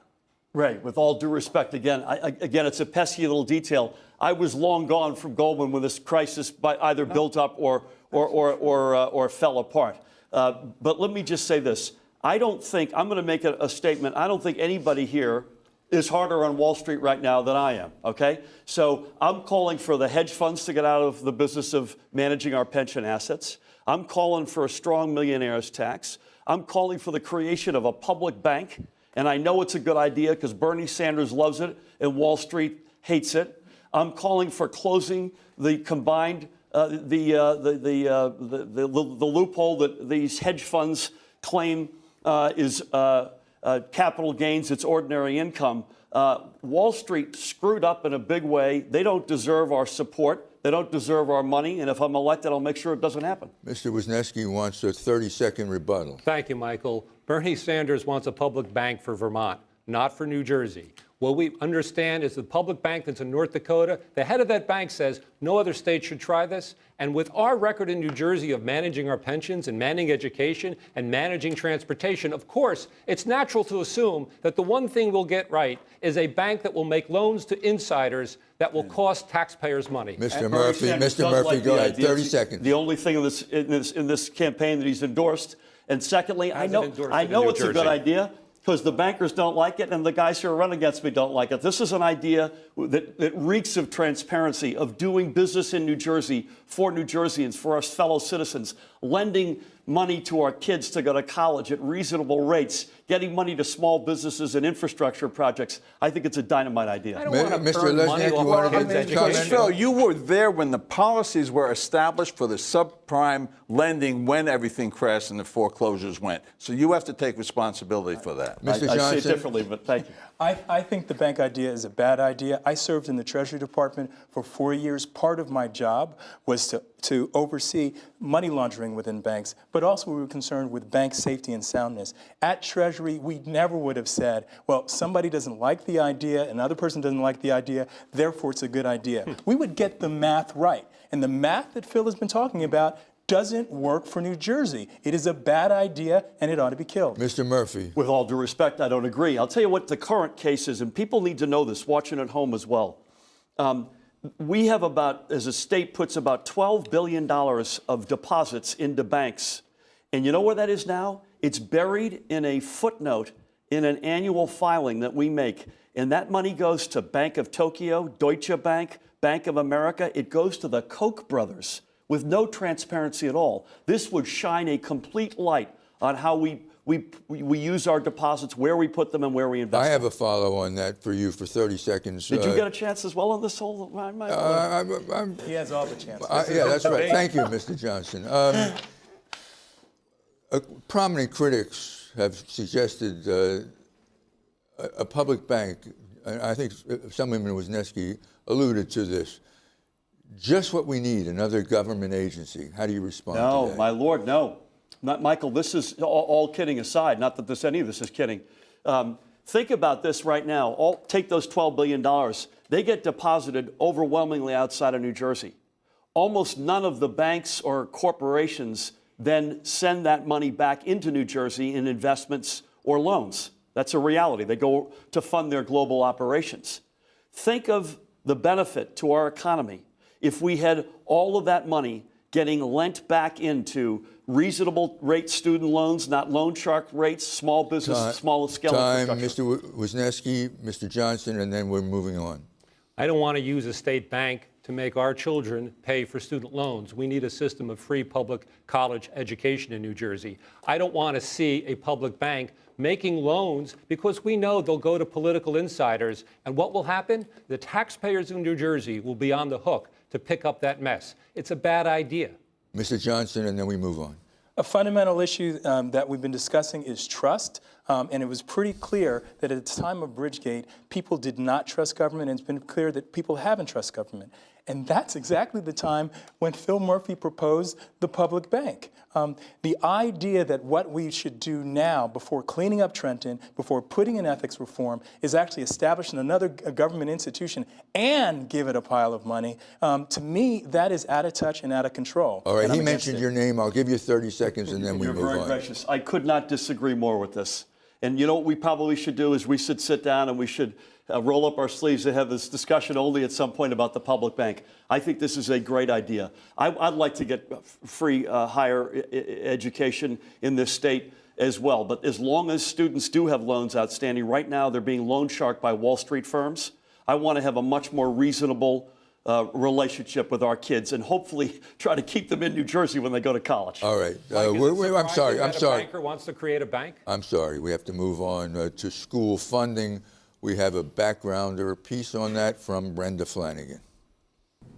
Ray, with all due respect, again, again, it's a pesky little detail. I was long gone from Goldman when this crisis either built up or fell apart. But let me just say this. I don't think, I'm going to make a statement, I don't think anybody here is harder on Wall Street right now than I am, okay? So I'm calling for the hedge funds to get out of the business of managing our pension assets. I'm calling for a strong millionaires tax. I'm calling for the creation of a public bank. And I know it's a good idea because Bernie Sanders loves it and Wall Street hates it. I'm calling for closing the combined, the loophole that these hedge funds claim is capital gains, it's ordinary income. Wall Street screwed up in a big way. They don't deserve our support. They don't deserve our money. And if I'm elected, I'll make sure it doesn't happen. Mr. Wisniewski wants a 30-second rebuttal. Thank you, Michael. Bernie Sanders wants a public bank for Vermont, not for New Jersey. What we understand is the public bank that's in North Dakota, the head of that bank says no other state should try this. And with our record in New Jersey of managing our pensions and managing education and managing transportation, of course, it's natural to assume that the one thing we'll get right is a bank that will make loans to insiders that will cost taxpayers money. Mr. Murphy, go ahead. 30 seconds. The only thing in this campaign that he's endorsed. And secondly, I know it's a good idea, because the bankers don't like it and the guys who are running against me don't like it. This is an idea that reeks of transparency, of doing business in New Jersey for New Jerseyans, for our fellow citizens, lending money to our kids to go to college at reasonable rates, getting money to small businesses and infrastructure projects. I think it's a dynamite idea. Mr. Lesniak, you wanted to Because, Phil, you were there when the policies were established for the subprime lending when everything crashed and the foreclosures went. So you have to take responsibility for that. Mr. Johnson. I see it differently, but thank you. I think the bank idea is a bad idea. I served in the Treasury Department for 4 years. Part of my job was to oversee money laundering within banks, but also we were concerned with bank safety and soundness. At Treasury, we never would have said, well, somebody doesn't like the idea, another person doesn't like the idea, therefore it's a good idea. We would get the math right. And the math that Phil has been talking about doesn't work for New Jersey. It is a bad idea, and it ought to be killed. Mr. Murphy. With all due respect, I don't agree. I'll tell you what the current case is, and people need to know this, watching at home as well. We have as a state, puts about $12 billion of deposits into banks. And you know where that is now? It's buried in a footnote in an annual filing that we make. And that money goes to Bank of Tokyo, Deutsche Bank, Bank of America. It goes to the Koch brothers with no transparency at all. This would shine a complete light on how we use our deposits, where we put them, and where we invest. I have a follow on that for you for 30 seconds. Did you get a chance as well on this whole? He has all the chances. Yeah, that's right. Thank you, Mr. Johnson. Prominent critics have suggested a public bank, and I think Assemblyman Wisniewski alluded to this. Just what we need, another government agency. How do you respond to that? No, my lord, no. Michael, this is all kidding aside, not that any of this is kidding. Think about this right now. Take those $12 billion. They get deposited overwhelmingly outside of New Jersey. Almost none of the banks or corporations then send that money back into New Jersey in investments or loans. That's a reality. They go to fund their global operations. Think of the benefit to our economy if we had all of that money getting lent back into reasonable rate student loans, not loan shark rates, small business, small scale infrastructure. Mr. Wisniewski, Mr. Johnson, and then we're moving on. I don't want to use a state bank to make our children pay for student loans. We need a system of free public college education in New Jersey. I don't want to see a public bank making loans because we know they'll go to political insiders. And what will happen? The taxpayers in New Jersey will be on the hook to pick up that mess. It's a bad idea. Mr. Johnson, and then we move on. A fundamental issue that we've been discussing is trust, and it was pretty clear that at the time of Bridgegate, people did not trust government, and it's been clear that people haven't trusted government. And that's exactly the time when Phil Murphy proposed the public bank. The idea that what we should do now, before cleaning up Trenton, before putting in ethics reform, is actually establishing another government institution and give it a pile of money. To me, that is out of touch and out of control. All right, he mentioned your name. I'll give you 30 seconds and then we move on. You're very gracious. I could not disagree more with this. And you know what we probably should do is we should sit down and we should roll up our sleeves and have this discussion only at some point about the public bank. I think this is a great idea. I'd like to get free higher education in this state as well. But as long as students do have loans outstanding, right now they're being loan sharked by Wall Street firms. I want to have a much more reasonable relationship with our kids and hopefully try to keep them in New Jersey when they go to college. All right. I'm sorry. A banker wants to create a bank? I'm sorry. We have to move on to school funding. We have a backgrounder piece on that from Brenda Flanagan.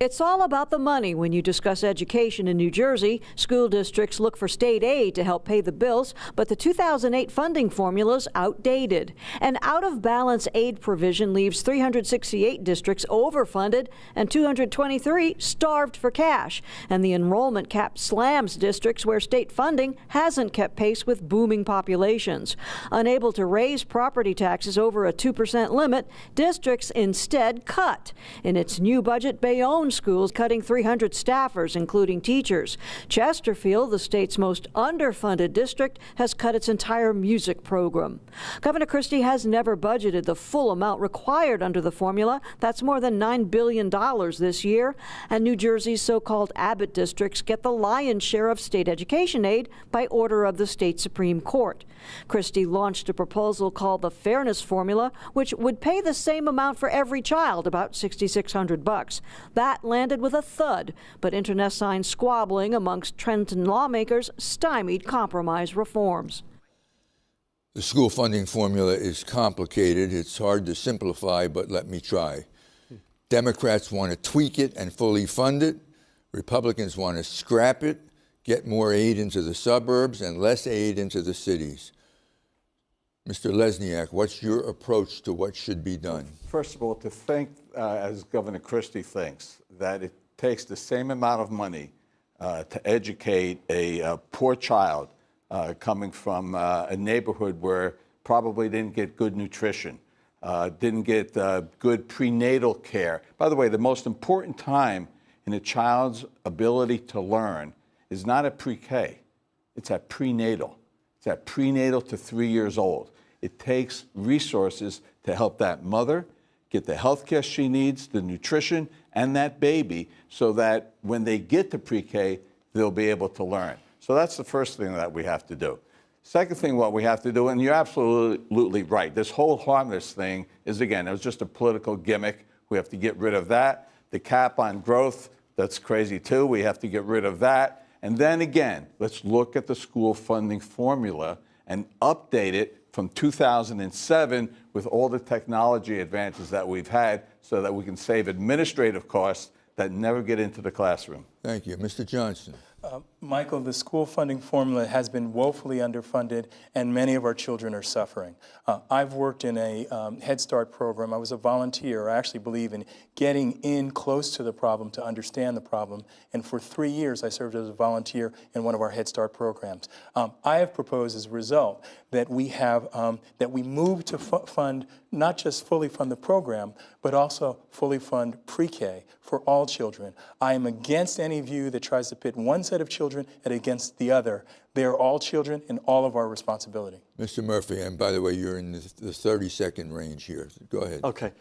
It's all about the money when you discuss education in New Jersey. School districts look for state aid to help pay the bills, but the 2008 funding formula's outdated. An out-of-balance aid provision leaves 368 districts overfunded and 223 starved for cash. And the enrollment cap slams districts where state funding hasn't kept pace with booming populations. Unable to raise property taxes over a 2% limit, districts instead cut. In its new budget, Bayonne schools cutting 300 staffers, including teachers. Chesterfield, the state's most underfunded district, has cut its entire music program. Governor Christie has never budgeted the full amount required under the formula. That's more than $9 billion this year. And New Jersey's so-called Abbott districts get the lion's share of state education aid by order of the state Supreme Court. Christie launched a proposal called the Fairness Formula, which would pay the same amount for every child, about $6,600. That landed with a thud, but internecine squabbling amongst Trenton lawmakers stymied compromise reforms. The school funding formula is complicated. It's hard to simplify, but let me try. Democrats want to tweak it and fully fund it. Republicans want to scrap it, get more aid into the suburbs and less aid into the cities. Mr. Lesniak, what's your approach to what should be done? First of all, to think, as Governor Christie thinks, that it takes the same amount of money to educate a poor child coming from a neighborhood where probably didn't get good nutrition, didn't get good prenatal care. By the way, the most important time in a child's ability to learn is not at pre-K, it's at prenatal. It's at prenatal to 3 years old. It takes resources to help that mother get the health care she needs, the nutrition, and that baby, so that when they get to pre-K, they'll be able to learn. So that's the first thing that we have to do. Second thing what we have to do, and you're absolutely right, this whole harmless thing is, again, it was just a political gimmick. We have to get rid of that. The cap on growth, that's crazy too. We have to get rid of that. And then again, let's look at the school funding formula and update it from 2007 with all the technology advances that we've had so that we can save administrative costs that never get into the classroom. Thank you. Mr. Johnson. Michael, the school funding formula has been woefully underfunded, and many of our children are suffering. I've worked in a Head Start program. I was a volunteer. I actually believe in getting in close to the problem to understand the problem. And for 3 years, I served as a volunteer in one of our Head Start programs. I have proposed as a result that we have that we move to fund, not just fully fund the program, but also fully fund pre-K for all children. I am against any view that tries to pit one set of children against the other. They are all children and all of our responsibility. Mr. Murphy, and by the way, you're in the 30-second range here. Go ahead. Okay.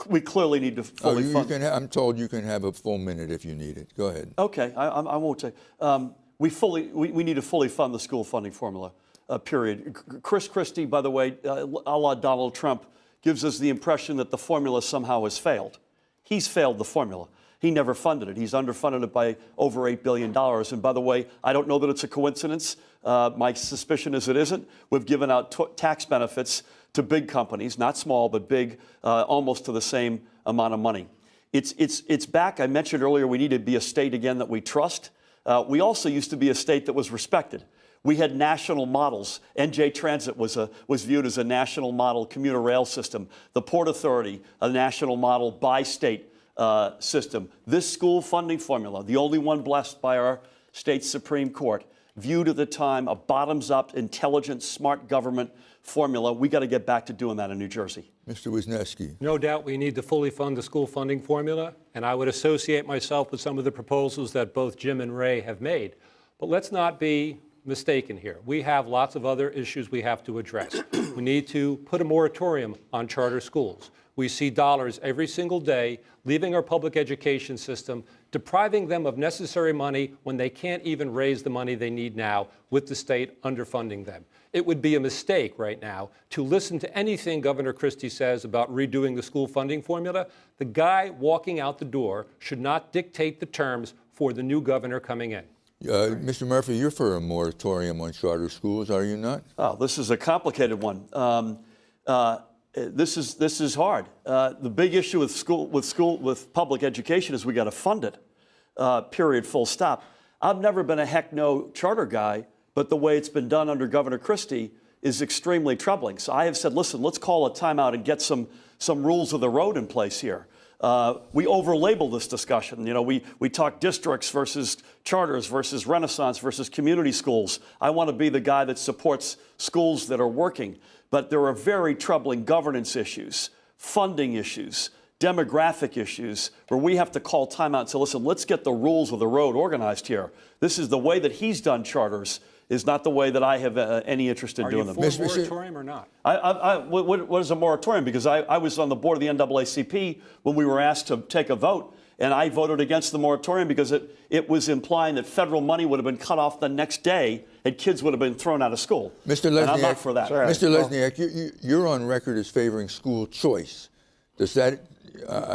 We clearly need to fully fund. I'm told you can have a full minute if you need it. Go ahead. Okay. I won't take. We need to fully fund the school funding formula, period. Chris Christie, by the way, a la Donald Trump, gives us the impression that the formula somehow has failed. He's failed the formula. He never funded it. He's underfunded it by over $8 billion. And by the way, I don't know that it's a coincidence. My suspicion is it isn't. We've given out tax benefits to big companies, not small, but big, almost to the same amount of money. It's back. I mentioned earlier we need to be a state again that we trust. We also used to be a state that was respected. We had national models. NJ Transit was viewed as a national model commuter rail system. The Port Authority, a national model bi-state system. This school funding formula, the only one blessed by our state Supreme Court, viewed at the time a bottoms-up, intelligent, smart government formula. We got to get back to doing that in New Jersey. Mr. Wisniewski. No doubt we need to fully fund the school funding formula, and I would associate myself with some of the proposals that both Jim and Ray have made. But let's not be mistaken here. We have lots of other issues we have to address. We need to put a moratorium on charter schools. We see dollars every single day leaving our public education system, depriving them of necessary money when they can't even raise the money they need now with the state underfunding them. It would be a mistake right now to listen to anything Governor Christie says about redoing the school funding formula. The guy walking out the door should not dictate the terms for the new governor coming in. Mr. Murphy, you're for a moratorium on charter schools, are you not? Oh, this is a complicated one. This is hard. The big issue with public education is we got to fund it. Period. Full stop. I've never been a heck no charter guy, but the way it's been done under Governor Christie is extremely troubling. So I have said, listen, let's call a timeout and get some rules of the road in place here. We overlabel this discussion. You know, we talk districts versus charters versus Renaissance versus community schools. I want to be the guy that supports schools that are working. But there are very troubling governance issues, funding issues, demographic issues, where we have to call timeout and say, listen, let's get the rules of the road organized here. This is the way that he's done charters, is not the way that I have any interest in doing them. Are you for a moratorium or not? What is a moratorium? Because I was on the board of the NAACP when we were asked to take a vote, and I voted against the moratorium because it was implying that federal money would have been cut off the next day and kids would have been thrown out of school. Mr. Lesniak, and I'm not for that. Mr. Lesniak, you're on record as favoring school choice. Does that?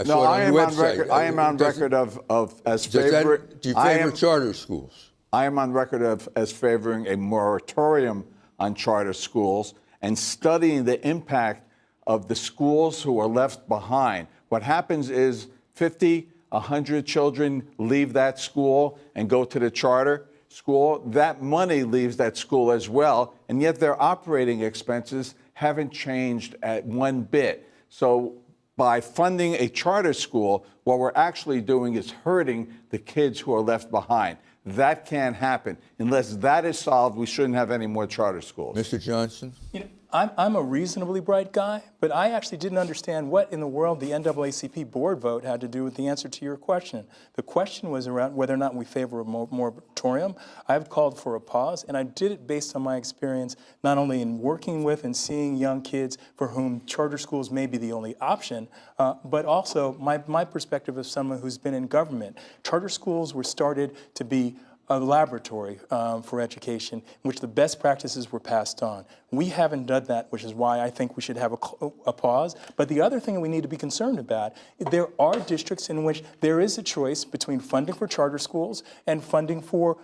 No, I am on record. I am on record as favor. Do you favor charter schools? I am on record as favoring a moratorium on charter schools and studying the impact of the schools who are left behind. What happens is 50, 100 children leave that school and go to the charter school. That money leaves that school as well, and yet their operating expenses haven't changed at one bit. So by funding a charter school, what we're actually doing is hurting the kids who are left behind. That can't happen. Unless that is solved, we shouldn't have any more charter schools. Mr. Johnson? You know, I'm a reasonably bright guy, but I actually didn't understand what in the world the NAACP board vote had to do with the answer to your question. The question was around whether or not we favor a moratorium. I've called for a pause, and I did it based on my experience not only in working with and seeing young kids for whom charter schools may be the only option, but also my perspective as someone who's been in government. Charter schools were started to be a laboratory for education in which the best practices were passed on. We haven't done that, which is why I think we should have a pause. But the other thing we need to be concerned about, there are districts in which there is a choice between funding for charter schools and funding for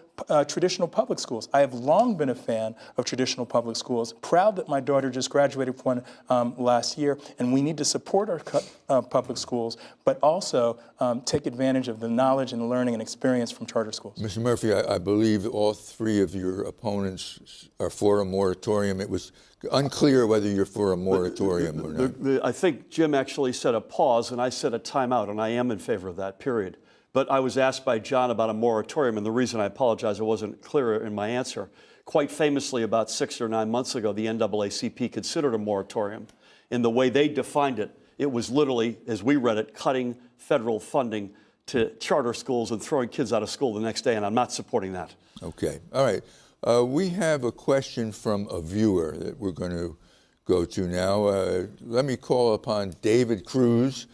traditional public schools. I have long been a fan of traditional public schools, proud that my daughter just graduated from one last year, and we need to support our public schools, but also take advantage of the knowledge and learning and experience from charter schools. Mr. Murphy, I believe all three of your opponents are for a moratorium. It was unclear whether you're for a moratorium or not. I think Jim actually said a pause, and I said a timeout, and I am in favor of that, period. But I was asked by John about a moratorium, and the reason I apologize I wasn't clear in my answer. Quite famously, about 6 or 9 months ago, the NAACP considered a moratorium. In the way they defined it, it was literally, as we read it, cutting federal funding to charter schools and throwing kids out of school the next day, and I'm not supporting that. Okay. All right. We have a question from a viewer that we're going to go to now. Let me call upon David Cruz,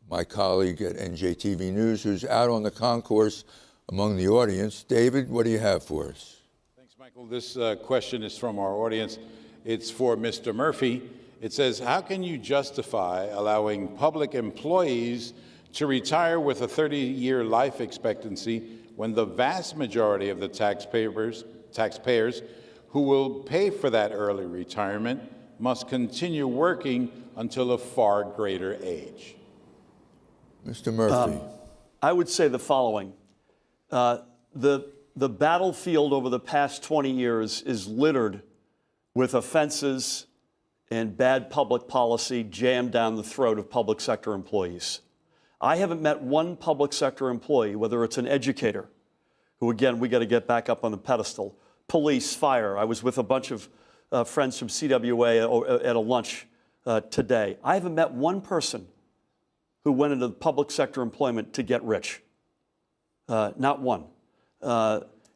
my colleague at NJTV News, who's out on the concourse among the audience. David, what do you have for us? Thanks, Michael. This question is from our audience. It's for Mr. Murphy. It says, how can you justify allowing public employees to retire with a 30-year life expectancy when the vast majority of the taxpayers who will pay for that early retirement must continue working until a far greater age? Mr. Murphy. I would say the following. The battlefield over the past 20 years is littered with offenses and bad public policy jammed down the throat of public sector employees. I haven't met one public sector employee, whether it's an educator, who again, we got to get back up on the pedestal, police, fire. I was with a bunch of friends from CWA at a lunch today. I haven't met one person who went into public sector employment to get rich. Not one.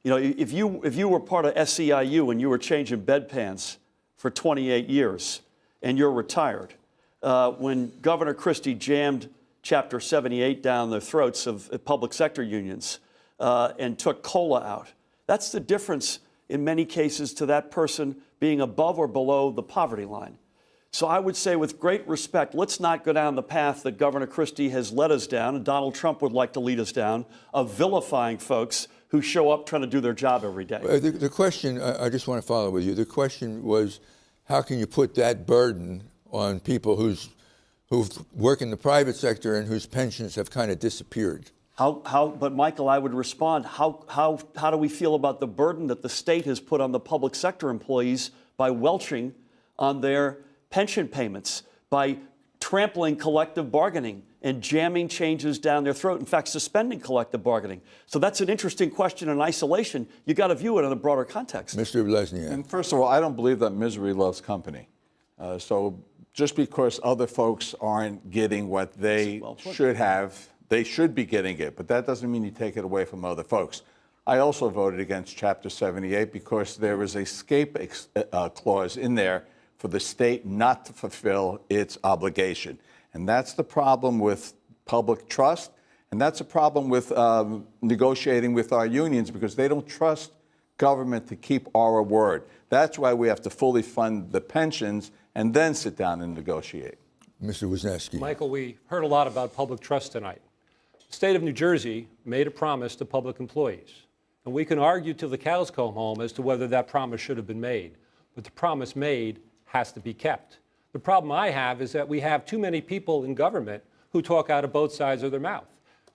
You know, if you were part of SEIU and you were changing bedpans for 28 years and you're retired, when Governor Christie jammed Chapter 78 down the throats of public sector unions and took COLA out, that's the difference in many cases to that person being above or below the poverty line. So I would say with great respect, let's not go down the path that Governor Christie has led us down, and Donald Trump would like to lead us down, of vilifying folks who show up trying to do their job every day. The question, I just want to follow with you. The question was, how can you put that burden on people who work in the private sector and whose pensions have kind of disappeared? But Michael, I would respond, how do we feel about the burden that the state has put on the public sector employees by welching on their pension payments, by trampling collective bargaining and jamming changes down their throat, in fact, suspending collective bargaining? So that's an interesting question in isolation. You got to view it in a broader context. Mr. Lesniak. And first of all, I don't believe that misery loves company. So just because other folks aren't getting what they should have, they should be getting it, but that doesn't mean you take it away from other folks. I also voted against Chapter 78 because there is a escape clause in there for the state not to fulfill its obligation. And that's the problem with public trust, and that's a problem with negotiating with our unions, because they don't trust government to keep our word. That's why we have to fully fund the pensions and then sit down and negotiate. Mr. Wisniewski. Michael, we heard a lot about public trust tonight. The state of New Jersey made a promise to public employees, and we can argue till the cows come home as to whether that promise should have been made, but the promise made has to be kept. The problem I have is that we have too many people in government who talk out of both sides of their mouth.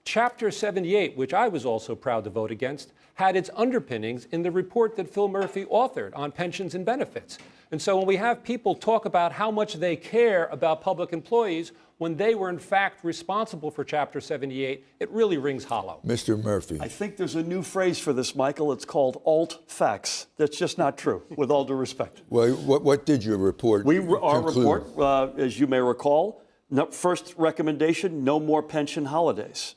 Chapter 78, which I was also proud to vote against, had its underpinnings in the report that Phil Murphy authored on pensions and benefits. And so when we have people talk about how much they care about public employees when they were in fact responsible for Chapter 78, it really rings hollow. Mr. Murphy. I think there's a new phrase for this, Michael. It's called alt facts. That's just not true, with all due respect. Well, what did your report conclude? Our report, as you may recall, first recommendation, no more pension holidays.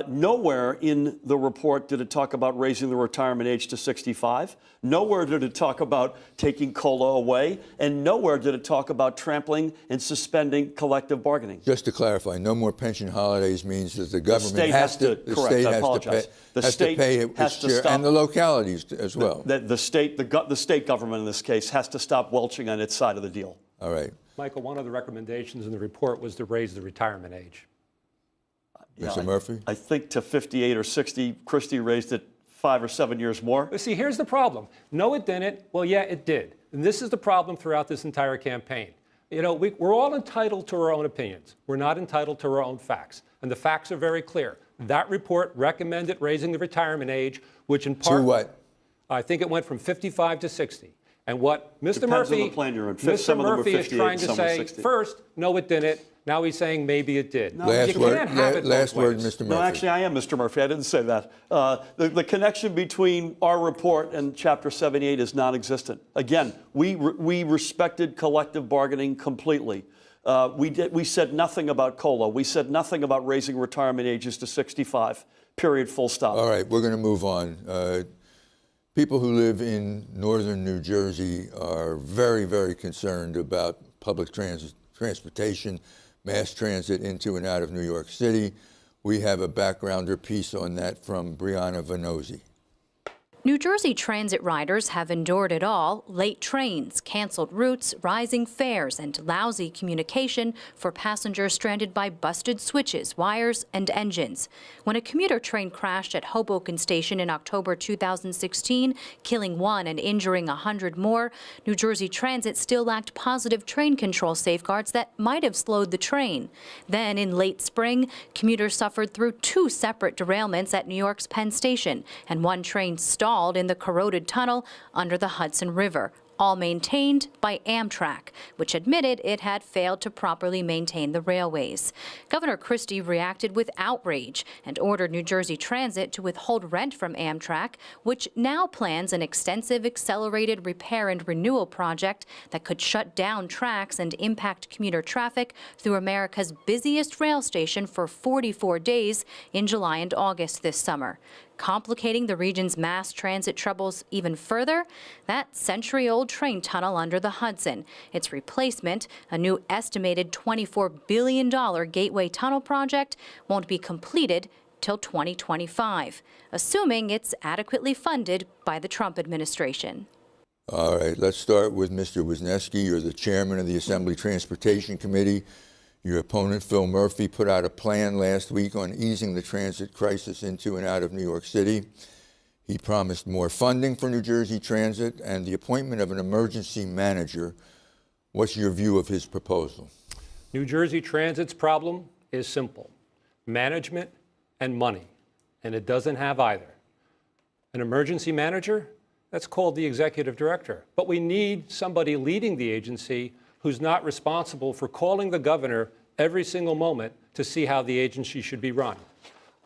Nowhere in the report did it talk about raising the retirement age to 65. Nowhere did it talk about taking COLA away. And nowhere did it talk about trampling and suspending collective bargaining. Just to clarify, no more pension holidays means that the government has to pay its share, and the localities as well. The state government in this case has to stop welching on its side of the deal. All right. Michael, one of the recommendations in the report was to raise the retirement age. Mr. Murphy? I think to 58 or 60, Christie raised it 5 or 7 years more. But see, here's the problem. No, it didn't. Well, yeah, it did. And this is the problem throughout this entire campaign. You know, we're all entitled to our own opinions. We're not entitled to our own facts. And the facts are very clear. That report recommended raising the retirement age, which in part... To what? I think it went from 55 to 60. And what Mr. Depends Murphy, on the plan you're in. Mr. Murphy is trying to say, first, no, it didn't. Now he's saying maybe it did. Last word, Mr. Murphy. No, actually, I am Mr. Murphy. I didn't say that. The connection between our report and Chapter 78 is non-existent. Again, we respected collective bargaining completely. We said nothing about COLA. We said nothing about raising retirement ages to 65. Period. Full stop. All right, we're going to move on. People who live in northern New Jersey are very, very concerned about public transportation, mass transit into and out of New York City. We have a backgrounder piece on that from Brianna Vannozzi. New Jersey transit riders have endured it all: late trains, canceled routes, rising fares, and lousy communication for passengers stranded by busted switches, wires, and engines. When a commuter train crashed at Hoboken Station in October 2016, killing 1 and injuring 100 more, New Jersey Transit still lacked positive train control safeguards that might have slowed the train. Then, in late spring, commuters suffered through 2 separate derailments at New York's Penn Station, and 1 train stalled in the corroded tunnel under the Hudson River, all maintained by Amtrak, which admitted it had failed to properly maintain the railways. Governor Christie reacted with outrage and ordered New Jersey Transit to withhold rent from Amtrak, which now plans an extensive accelerated repair and renewal project that could shut down tracks and impact commuter traffic through America's busiest rail station for 44 days in July and August this summer. Complicating the region's mass transit troubles even further, that century-old train tunnel under the Hudson. Its replacement, a new estimated $24 billion Gateway Tunnel project, won't be completed till 2025, assuming it's adequately funded by the Trump administration. All right, let's start with Mr. Wisniewski. You're the chairman of the Assembly Transportation Committee. Your opponent, Phil Murphy, put out a plan last week on easing the transit crisis into and out of New York City. He promised more funding for New Jersey Transit and the appointment of an emergency manager. What's your view of his proposal? New Jersey Transit's problem is simple: management and money, and it doesn't have either. An emergency manager? That's called the executive director. But we need somebody leading the agency who's not responsible for calling the governor every single moment to see how the agency should be run.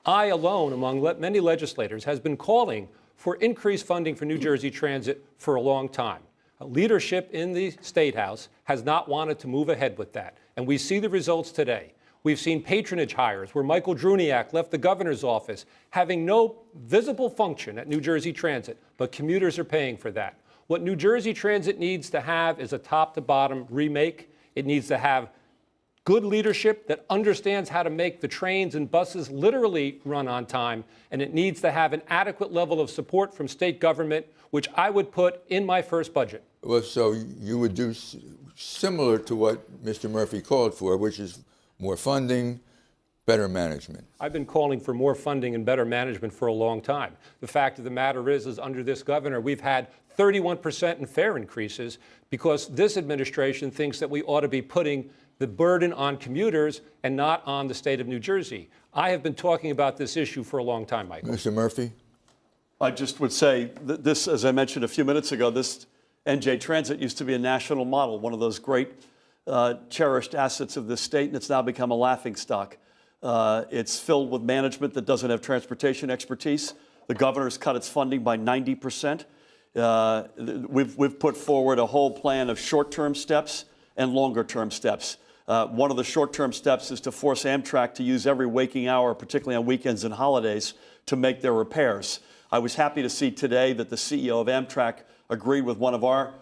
I alone, among many legislators, has been calling for increased funding for New Jersey Transit for a long time. Leadership in the State House has not wanted to move ahead with that, and we see the results today. We've seen patronage hires where Michael Druniak left the governor's office having no visible function at New Jersey Transit, but commuters are paying for that. What New Jersey Transit needs to have is a top-to-bottom remake. It needs to have good leadership that understands how to make the trains and buses literally run on time, and it needs to have an adequate level of support from state government, which I would put in my first budget. Well, so you would do similar to what Mr. Murphy called for, which is more funding, better management. I've been calling for more funding and better management for a long time. The fact of the matter is under this governor, we've had 31% in fare increases because this administration thinks that we ought to be putting the burden on commuters and not on the state of New Jersey. I have been talking about this issue for a long time, Michael. Mr. Murphy? I just would say that this, as I mentioned a few minutes ago, this NJ Transit used to be a national model, one of those great cherished assets of this state, and it's now become a laughingstock. It's filled with management that doesn't have transportation expertise. The governor's cut its funding by 90%. We've put forward a whole plan of short-term steps and longer-term steps. One of the short-term steps is to force Amtrak to use every waking hour, particularly on weekends and holidays, to make their repairs. I was happy to see today that the CEO of Amtrak agreed with one of our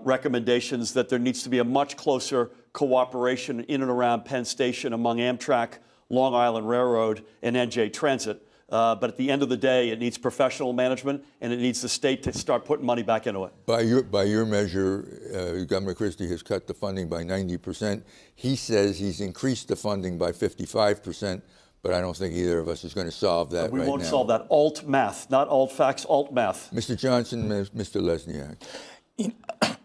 recommendations that there needs to be a much closer cooperation in and around Penn Station among Amtrak, Long Island Railroad, and NJ Transit. But at the end of the day, it needs professional management, and it needs the state to start putting money back into it. By your measure, Governor Christie has cut the funding by 90%. He says he's increased the funding by 55%, but I don't think either of us is going to solve that right now. We won't solve that. Alt math, not alt facts, alt math. Mr. Johnson, Mr. Lesniak.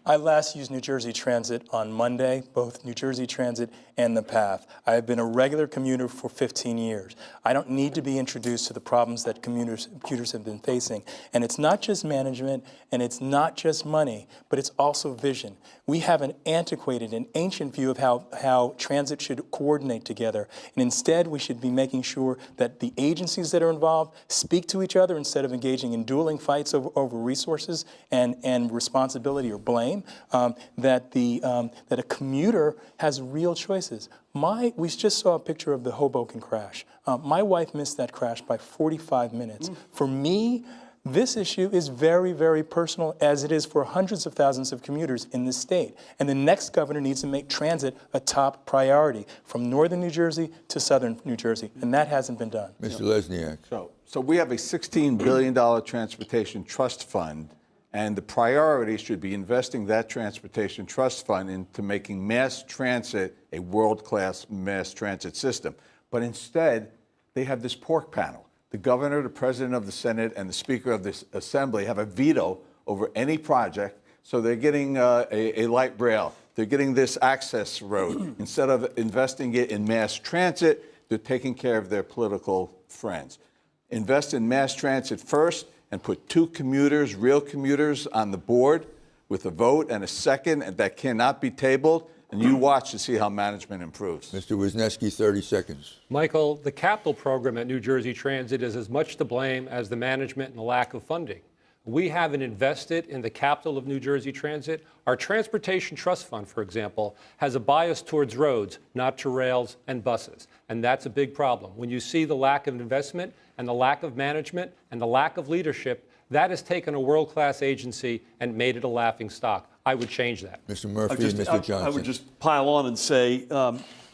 I last used New Jersey Transit on Monday, both New Jersey Transit and the PATH. I have been a regular commuter for 15 years. I don't need to be introduced to the problems that commuters have been facing. And it's not just management, and it's not just money, but it's also vision. We have an antiquated and ancient view of how transit should coordinate together. And instead, we should be making sure that the agencies that are involved speak to each other instead of engaging in dueling fights over resources and responsibility or blame. That a commuter has real choices. We just saw a picture of the Hoboken crash. My wife missed that crash by 45 minutes. For me, this issue is very, very personal, as it is for hundreds of thousands of commuters in this state. And the next governor needs to make transit a top priority from northern New Jersey to southern New Jersey, and that hasn't been done. Mr. Lesniak. So we have a $16 billion transportation trust fund, and the priority should be investing that transportation trust fund into making mass transit a world-class mass transit system. But instead, they have this pork panel. The governor, the president of the Senate, and the speaker of the Assembly have a veto over any project, so they're getting a light rail. They're getting this access road. Instead of investing it in mass transit, they're taking care of their political friends. Invest in mass transit first, and put two commuters, real commuters, on the board with a vote and a second, and that cannot be tabled, and you watch to see how management improves. Mr. Wisniewski, 30 seconds. Michael, the capital program at New Jersey Transit is as much to blame as the management and the lack of funding. We haven't invested in the capital of New Jersey Transit. Our Transportation Trust Fund, for example, has a bias towards roads, not to rails and buses. And that's a big problem. When you see the lack of investment and the lack of management and the lack of leadership, that has taken a world-class agency and made it a laughingstock. I would change that. Mr. Murphy and Mr. Johnson. I would just pile on and say,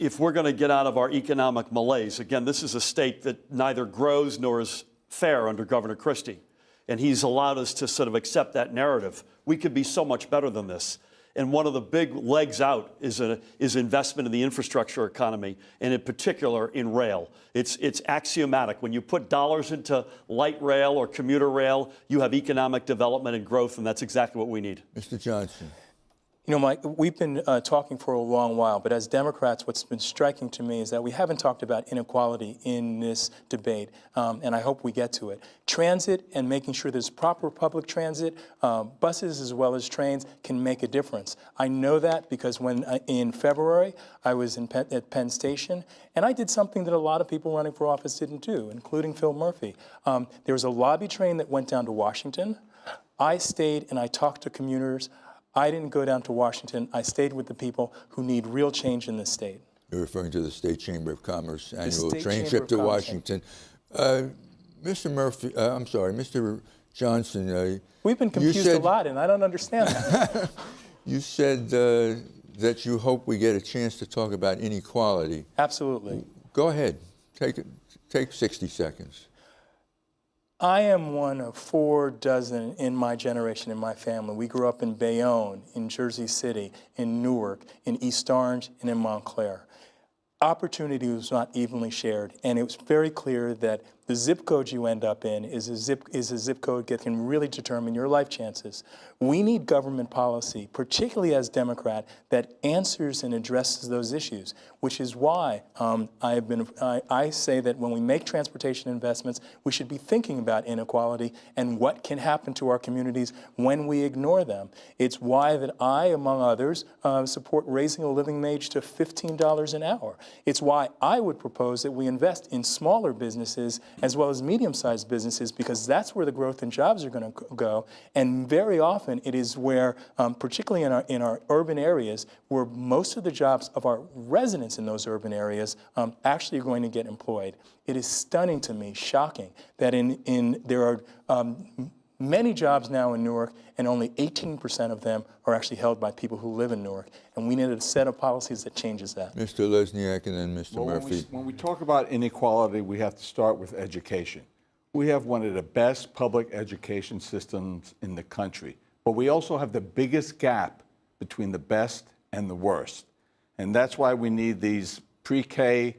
if we're going to get out of our economic malaise, again, this is a state that neither grows nor is fair under Governor Christie. And he's allowed us to sort of accept that narrative. We could be so much better than this. And one of the big legs out is investment in the infrastructure economy, and in particular in rail. It's axiomatic. When you put dollars into light rail or commuter rail, you have economic development and growth, and that's exactly what we need. Mr. Johnson. You know, Mike, we've been talking for a long while, but as Democrats, what's been striking to me is that we haven't talked about inequality in this debate, and I hope we get to it. Transit and making sure there's proper public transit, buses as well as trains, can make a difference. I know that because when in February, I was at Penn Station, and I did something that a lot of people running for office didn't do, including Phil Murphy. There was a lobby train that went down to Washington. I stayed and I talked to commuters. I didn't go down to Washington. I stayed with the people who need real change in this state. You're referring to the State Chamber of Commerce annual train trip to Washington. Mr. Murphy, I'm sorry, Mr. Johnson. We've been confused a lot, and I don't understand that. You said that you hope we get a chance to talk about inequality. Absolutely. Go ahead. Take 60 seconds. I am one of 4 dozen in my generation, in my family. We grew up in Bayonne, in Jersey City, in Newark, in East Orange, and in Montclair. Opportunity was not evenly shared, and it was very clear that the zip code you end up in is a zip code that can really determine your life chances. We need government policy, particularly as Democrat, that answers and addresses those issues, which is why I say that when we make transportation investments, we should be thinking about inequality and what can happen to our communities when we ignore them. It's why that I, among others, support raising a living wage to $15 an hour. It's why I would propose that we invest in smaller businesses as well as medium-sized businesses, because that's where the growth and jobs are going to go. And very often it is where, particularly in our urban areas, where most of the jobs of our residents in those urban areas actually are going to get employed. It is stunning to me, shocking, that there are many jobs now in Newark, and only 18% of them are actually held by people who live in Newark. And we need a set of policies that changes that. Mr. Lesniak and then Mr. Murphy. When we talk about inequality, we have to start with education. We have one of the best public education systems in the country, but we also have the biggest gap between the best and the worst. And that's why we need these pre-K,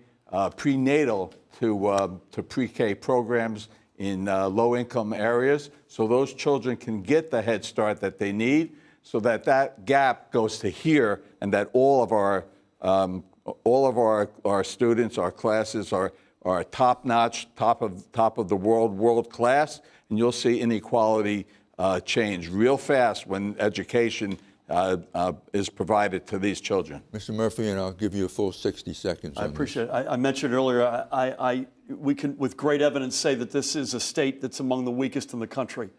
prenatal to pre-K programs in low-income areas, so those children can get the Head Start that they need, so that that gap goes to here, and that all of our students, our classes are top-notch, top of the world class, and you'll see inequality change real fast when education is provided to these children. Mr. Murphy, and I'll give you a full 60 seconds. I appreciate it. I mentioned earlier, we can, with great evidence, say that this is a state that's among the weakest in the country.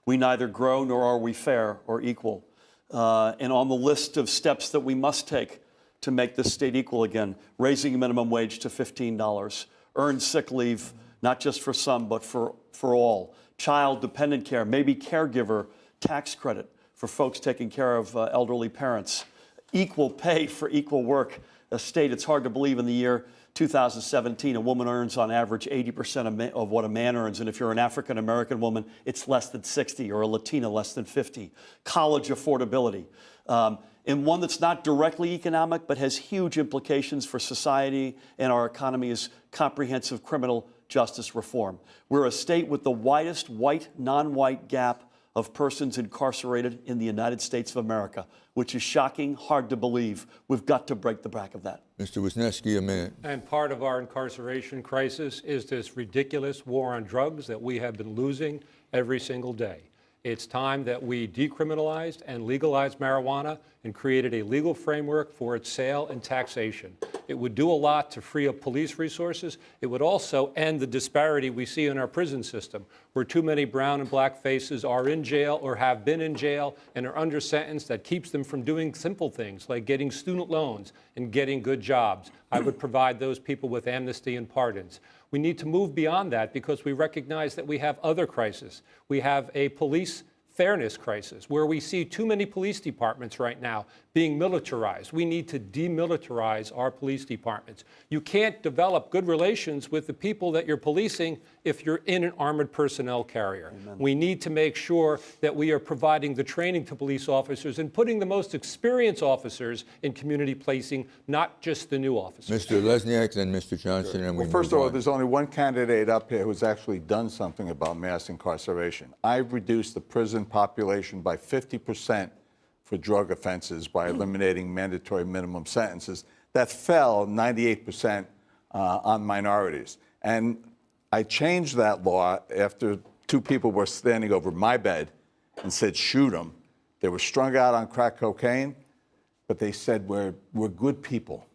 We neither grow nor are we fair or equal. And on the list of steps that we must take to make this state equal again, raising minimum wage to $15, earned sick leave, not just for some, but for all, child dependent care, maybe caregiver tax credit for folks taking care of elderly parents, equal pay for equal work. A state, it's hard to believe in the year 2017, a woman earns on average 80% of what a man earns. And if you're an African-American woman, it's less than 60, or a Latina less than 50. College affordability. And one that's not directly economic, but has huge implications for society and our economy is comprehensive criminal justice reform. We're a state with the widest white, non-white gap of persons incarcerated in the United States of America, which is shocking, hard to believe. We've got to break the back of that. Mr. Wisniewski, a minute. And part of our incarceration crisis is this ridiculous war on drugs that we have been losing every single day. It's time that we decriminalized and legalized marijuana and created a legal framework for its sale and taxation. It would do a lot to free up police resources. It would also end the disparity we see in our prison system, where too many brown and black faces are in jail or have been in jail and are under sentence that keeps them from doing simple things like getting student loans and getting good jobs. I would provide those people with amnesty and pardons. We need to move beyond that because we recognize that we have other crises. We have a police fairness crisis where we see too many police departments right now being militarized. We need to demilitarize our police departments. You can't develop good relations with the people that you're policing if you're in an armored personnel carrier. Amen. We need to make sure that we are providing the training to police officers and putting the most experienced officers in community policing, not just the new officers. Mr. Lesniak, then Mr. Johnson, and we Well, first of move all, on. there's only one candidate up here who's actually done something about mass incarceration. I've reduced the prison population by 50% for drug offenses by eliminating mandatory minimum sentences. That fell 98% on minorities. And I changed that law after two people were standing over my bed and said, shoot them. They were strung out on crack cocaine, but they said, we're good people.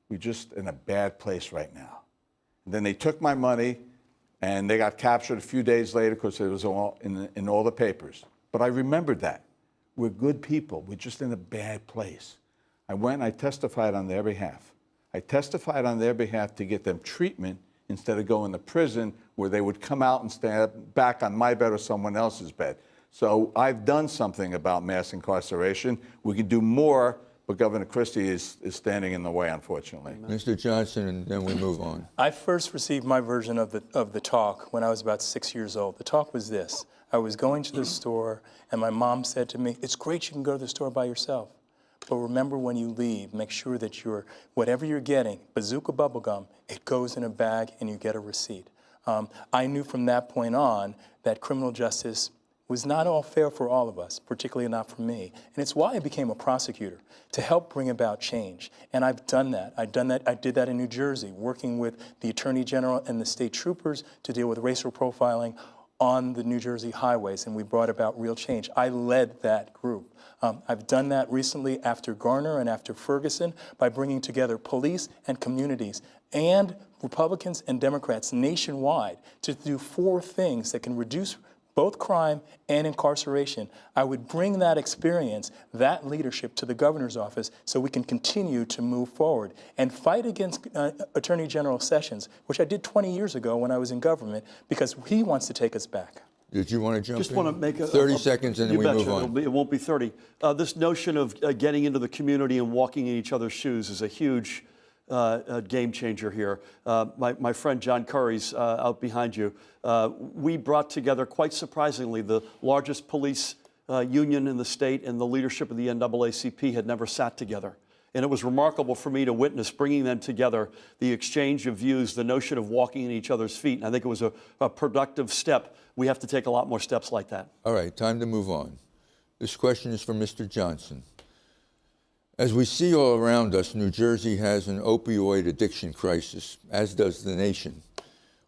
We're just in a bad place right now. And then they took my money, and they got captured a few days later because it was all in all the papers. But I remembered that. We're good people. We're just in a bad place. I went and I testified on their behalf. I testified on their behalf to get them treatment instead of going to prison where they would come out and stand back on my bed or someone else's bed. So I've done something about mass incarceration. We can do more, but Governor Christie is standing in the way, unfortunately. Mr. Johnson, and then we move on. I first received my version of the talk when I was about 6 years old. The talk was this. I was going to the store, and my mom said to me, it's great you can go to the store by yourself, but remember when you leave, make sure that whatever you're getting, bazooka bubblegum, it goes in a bag and you get a receipt. I knew from that point on that criminal justice was not all fair for all of us, particularly not for me. And it's why I became a prosecutor, to help bring about change. And I've done that. I did that in New Jersey, working with the Attorney General and the state troopers to deal with racial profiling on the New Jersey highways, and we brought about real change. I led that group. I've done that recently after Garner and after Ferguson by bringing together police and communities and Republicans and Democrats nationwide to do 4 things that can reduce both crime and incarceration. I would bring that experience, that leadership to the governor's office so we can continue to move forward and fight against Attorney General Sessions, which I did 20 years ago when I was in government, because he wants to take us back. Did you want to jump Just in? want to make 30 seconds and then we move on. It won't be 30. This notion of getting into the community and walking in each other's shoes is a huge game changer here. My friend John Curry's out behind you. We brought together, quite surprisingly, the largest police union in the state, and the leadership of the NAACP had never sat together. And it was remarkable for me to witness bringing them together, the exchange of views, the notion of walking in each other's feet. And I think it was a productive step. We have to take a lot more steps like that. All right, time to move on. This question is for Mr. Johnson. As we see all around us, New Jersey has an opioid addiction crisis, as does the nation.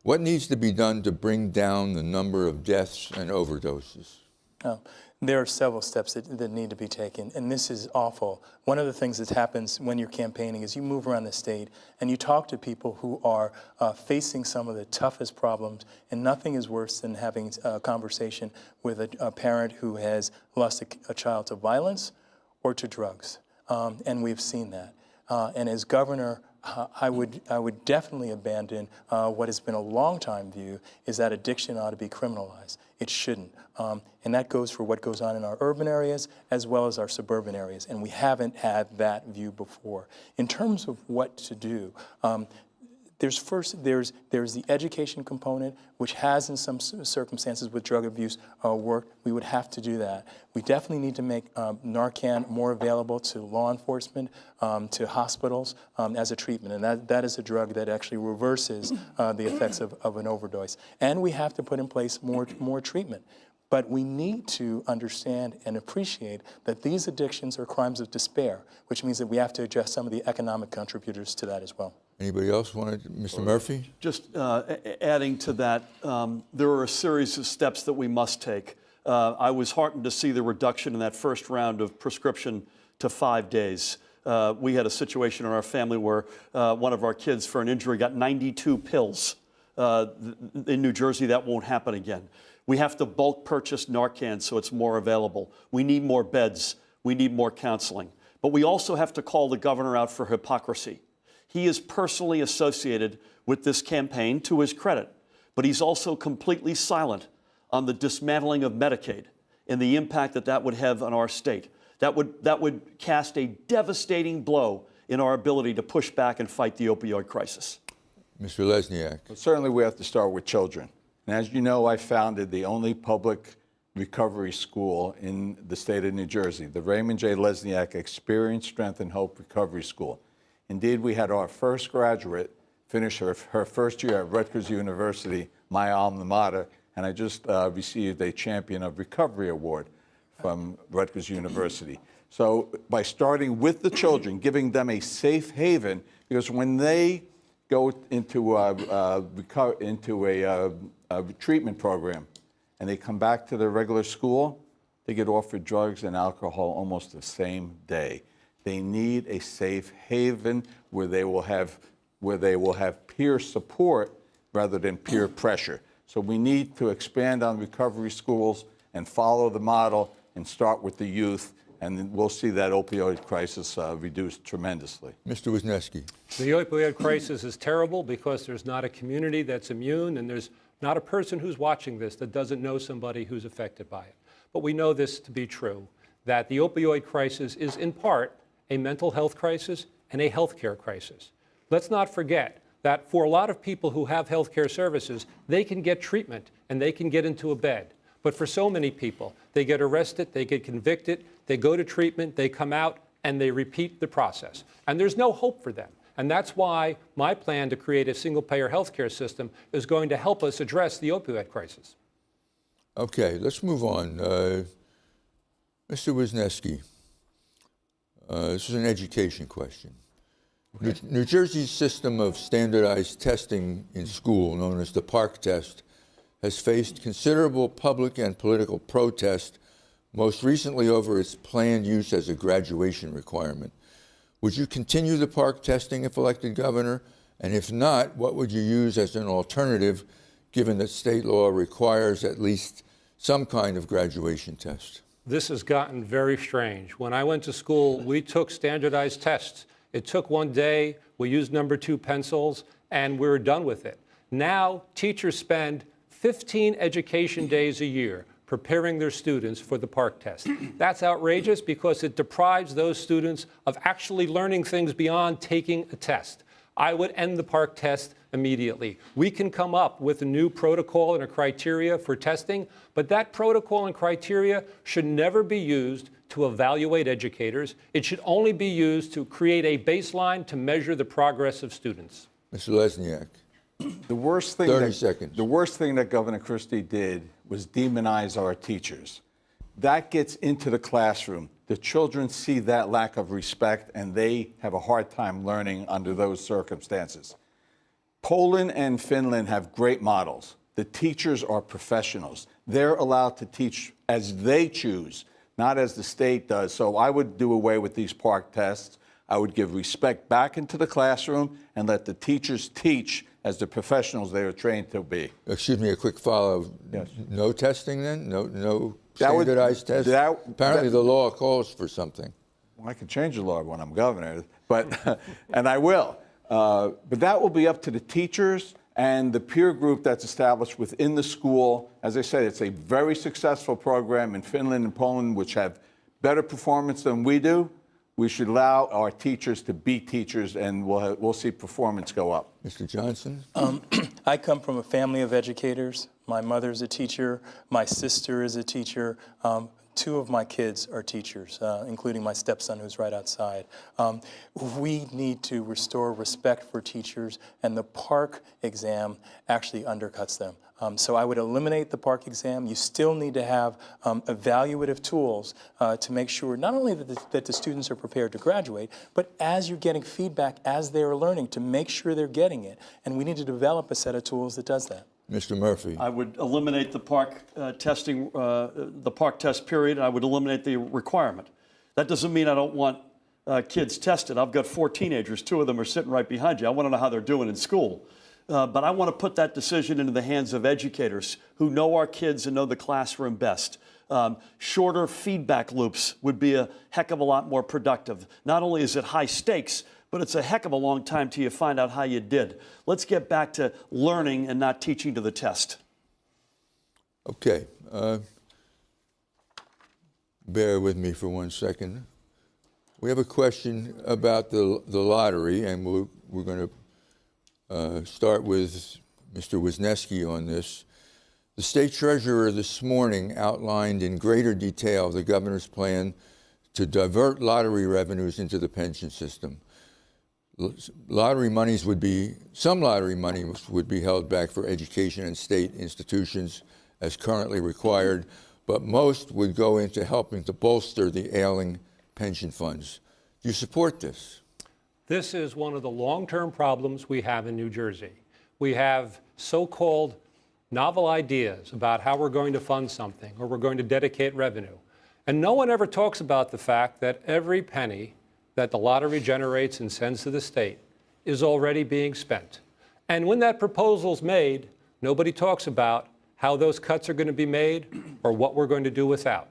What needs to be done to bring down the number of deaths and overdoses? There are several steps that need to be taken, and this is awful. One of the things that happens when you're campaigning is you move around the state and you talk to people who are facing some of the toughest problems, and nothing is worse than having a conversation with a parent who has lost a child to violence or to drugs, and we've seen that. And as governor, I would definitely abandon what has been a long-time view, is that addiction ought to be criminalized. It shouldn't. And that goes for what goes on in our urban areas as well as our suburban areas. And we haven't had that view before. In terms of what to do, there's the education component, which has in some circumstances with drug abuse worked. We would have to do that. We definitely need to make Narcan more available to law enforcement, to hospitals as a treatment. And that is a drug that actually reverses the effects of an overdose. And we have to put in place more treatment. But we need to understand and appreciate that these addictions are crimes of despair, which means that we have to address some of the economic contributors to that as well. Anybody else want to? Mr. Murphy? Just adding to that, there are a series of steps that we must take. I was heartened to see the reduction in that first round of prescription to 5 days. We had a situation in our family where one of our kids, for an injury, got 92 pills. In New Jersey, that won't happen again. We have to bulk purchase Narcan so it's more available. We need more beds. We need more counseling. But we also have to call the governor out for hypocrisy. He is personally associated with this campaign, to his credit, but he's also completely silent on the dismantling of Medicaid and the impact that that would have on our state. That would cast a devastating blow in our ability to push back and fight the opioid crisis. Mr. Lesniak. Well, certainly we have to start with children. And as you know, I founded the only public recovery school in the state of New Jersey, the Raymond J. Lesniak Experience, Strength, and Hope Recovery School. Indeed, we had our first graduate finish her first year at Rutgers University, my alma mater, and I just received a Champion of Recovery Award from Rutgers University. So by starting with the children, giving them a safe haven, because when they go into a treatment program and they come back to their regular school, they get offered drugs and alcohol almost the same day. They need a safe haven where they will have peer support rather than peer pressure. So we need to expand on recovery schools and follow the model and start with the youth, and then we'll see that opioid crisis reduced tremendously. Mr. Wisniewski. The opioid crisis is terrible because there's not a community that's immune, and there's not a person who's watching this that doesn't know somebody who's affected by it. But we know this to be true, that the opioid crisis is in part a mental health crisis and a healthcare crisis. Let's not forget that for a lot of people who have healthcare services, they can get treatment and they can get into a bed. But for so many people, they get arrested, they get convicted, they go to treatment, they come out, and they repeat the process. And there's no hope for them. And that's why my plan to create a single-payer healthcare system is going to help us address the opioid crisis. Okay, let's move on. Mr. Wisniewski, this is an education question. Okay. New Jersey's system of standardized testing in school, known as the PARCC test, has faced considerable public and political protest, most recently over its planned use as a graduation requirement. Would you continue the PARCC testing if elected governor? And if not, what would you use as an alternative, given that state law requires at least some kind of graduation test? This has gotten very strange. When I went to school, we took standardized tests. It took one day, we used number 2 pencils, and we were done with it. Now, teachers spend 15 education days a year preparing their students for the PARCC test. That's outrageous because it deprives those students of actually learning things beyond taking a test. I would end the PARCC test immediately. We can come up with a new protocol and a criteria for testing, but that protocol and criteria should never be used to evaluate educators. It should only be used to create a baseline to measure the progress of students. Mr. Lesniak. The worst thing 30 seconds. The worst thing that Governor Christie did was demonize our teachers. That gets into the classroom. The children see that lack of respect, and they have a hard time learning under those circumstances. Poland and Finland have great models. The teachers are professionals. They're allowed to teach as they choose, not as the state does. So I would do away with these PARCC tests. I would give respect back into the classroom and let the teachers teach as the professionals they are trained to be. Excuse me, a quick follow. Yes. No testing then? No standardized tests? Apparently the law calls for something. Well, I can change the law when I'm governor, but and I will. But that will be up to the teachers and the peer group that's established within the school. As I said, it's a very successful program in Finland and Poland, which have better performance than we do. We should allow our teachers to be teachers, and we'll see performance go up. Mr. Johnson? I come from a family of educators. My mother's a teacher. My sister is a teacher. 2 of my kids are teachers, including my stepson who's right outside. We need to restore respect for teachers, and the PARCC exam actually undercuts them. So I would eliminate the PARCC exam. You still need to have evaluative tools to make sure not only that the students are prepared to graduate, but as you're getting feedback as they're learning, to make sure they're getting it. And we need to develop a set of tools that does that. Mr. Murphy. I would eliminate the PARCC testing, the PARCC test period. I would eliminate the requirement. That doesn't mean I don't want kids tested. I've got 4 teenagers. 2 of them are sitting right behind you. I want to know how they're doing in school. But I want to put that decision into the hands of educators who know our kids and know the classroom best. Shorter feedback loops would be a heck of a lot more productive. Not only is it high stakes, but it's a heck of a long time till you find out how you did. Let's get back to learning and not teaching to the test. Okay. Bear with me for 1 second. We have a question about the lottery, and we're going to start with Mr. Wisniewski on this. The state treasurer this morning outlined in greater detail the governor's plan to divert lottery revenues into the pension system. Some lottery monies would be held back for education and state institutions as currently required, but most would go into helping to bolster the ailing pension funds. Do you support this? This is one of the long-term problems we have in New Jersey. We have so-called novel ideas about how we're going to fund something or we're going to dedicate revenue. And no one ever talks about the fact that every penny that the lottery generates and sends to the state is already being spent. And when that proposal's made, nobody talks about how those cuts are going to be made or what we're going to do without.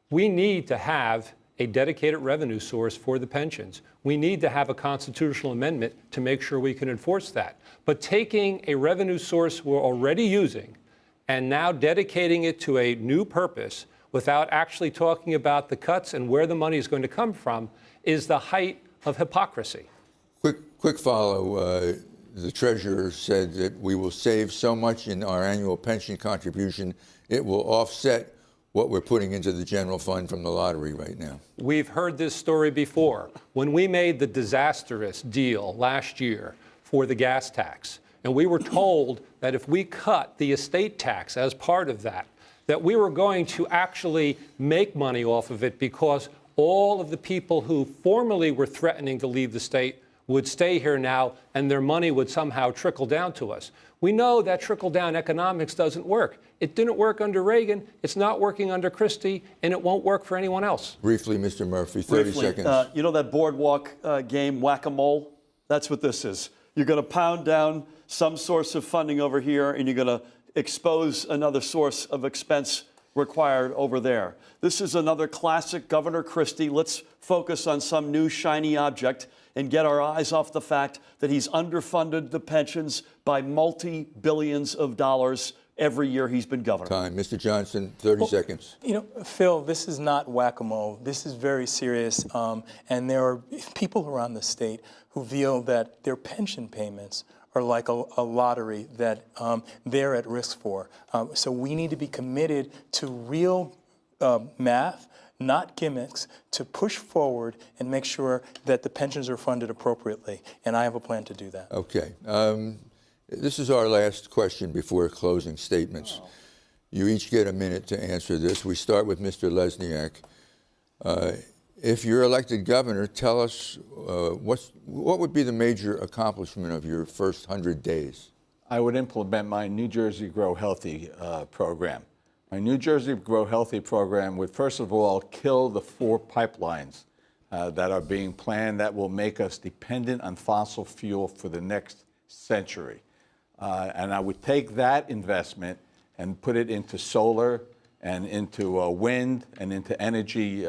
We need to have a dedicated revenue source for the pensions. We need to have a constitutional amendment to make sure we can enforce that. But taking a revenue source we're already using and now dedicating it to a new purpose without actually talking about the cuts and where the money is going to come from is the height of hypocrisy. Quick follow. The treasurer said that we will save so much in our annual pension contribution, it will offset what we're putting into the general fund from the lottery right now. We've heard this story before. When we made the disastrous deal last year for the gas tax, and we were told that if we cut the estate tax as part of that, that we were going to actually make money off of it because all of the people who formerly were threatening to leave the state would stay here now, and their money would somehow trickle down to us. We know that trickle-down economics doesn't work. It didn't work under Reagan, it's not working under Christie, and it won't work for anyone else. Briefly, Mr. Murphy, 30 seconds. You know that boardwalk game, whack-a-mole? That's what this is. You're going to pound down some source of funding over here, and you're going to expose another source of expense required over there. This is another classic Governor Christie. Let's focus on some new shiny object and get our eyes off the fact that he's underfunded the pensions by multi-billions of dollars every year he's been governor. Time. Mr. Johnson, 30 seconds. You know, Phil, this is not whack-a-mole. This is very serious. And there are people around the state who feel that their pension payments are like a lottery that they're at risk for. So we need to be committed to real math, not gimmicks, to push forward and make sure that the pensions are funded appropriately. And I have a plan to do that. Okay. This is our last question before closing statements. You each get a minute to answer this. We start with Mr. Lesniak. If you're elected governor, tell us what would be the major accomplishment of your first 100 days? I would implement my New Jersey Grow Healthy program. My New Jersey Grow Healthy program would, first of all, kill the 4 pipelines that are being planned that will make us dependent on fossil fuel for the next century. And I would take that investment and put it into solar and into wind and into energy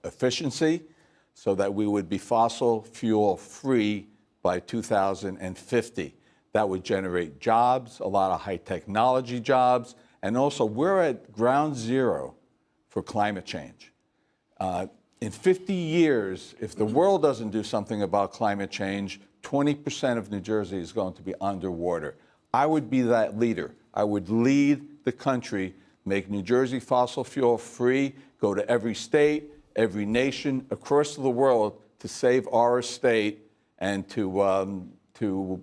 efficiency so that we would be fossil fuel free by 2050. That would generate jobs, a lot of high technology jobs, and also we're at ground zero for climate change. In 50 years, if the world doesn't do something about climate change, 20% of New Jersey is going to be underwater. I would be that leader. I would lead the country, make New Jersey fossil fuel free, go to every state, every nation across the world to save our state and to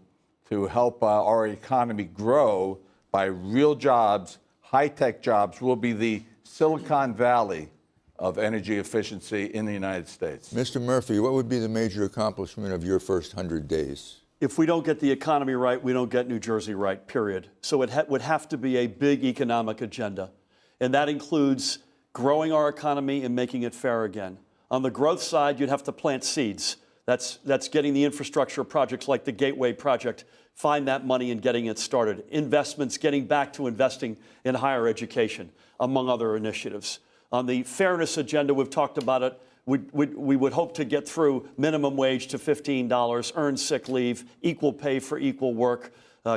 help our economy grow by real jobs, high-tech jobs. We'll be the Silicon Valley of energy efficiency in the United States. Mr. Murphy, what would be the major accomplishment of your first 100 days? If we don't get the economy right, we don't get New Jersey right, period. So it would have to be a big economic agenda. And that includes growing our economy and making it fair again. On the growth side, you'd have to plant seeds. That's getting the infrastructure projects like the Gateway project, find that money and getting it started. Investments, getting back to investing in higher education, among other initiatives. On the fairness agenda, we've talked about it. We would hope to get through minimum wage to $15, earned sick leave, equal pay for equal work,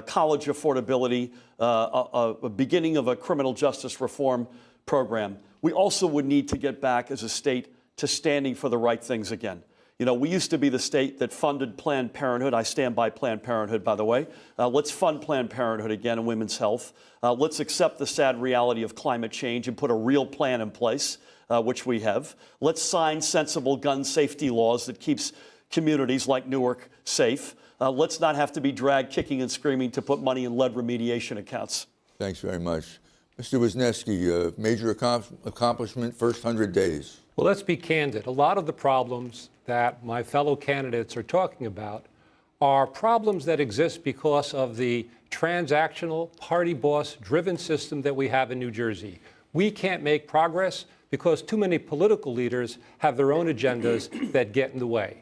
college affordability, a beginning of a criminal justice reform program. We also would need to get back as a state to standing for the right things again. You know, we used to be the state that funded Planned Parenthood. I stand by Planned Parenthood, by the way. Let's fund Planned Parenthood again and women's health. Let's accept the sad reality of climate change and put a real plan in place, which we have. Let's sign sensible gun safety laws that keeps communities like Newark safe. Let's not have to be dragged kicking and screaming to put money in lead remediation accounts. Thanks very much. Mr. Wisniewski, major accomplishment, first 100 days. Well, let's be candid. A lot of the problems that my fellow candidates are talking about are problems that exist because of the transactional, party boss-driven system that we have in New Jersey. We can't make progress because too many political leaders have their own agendas that get in the way.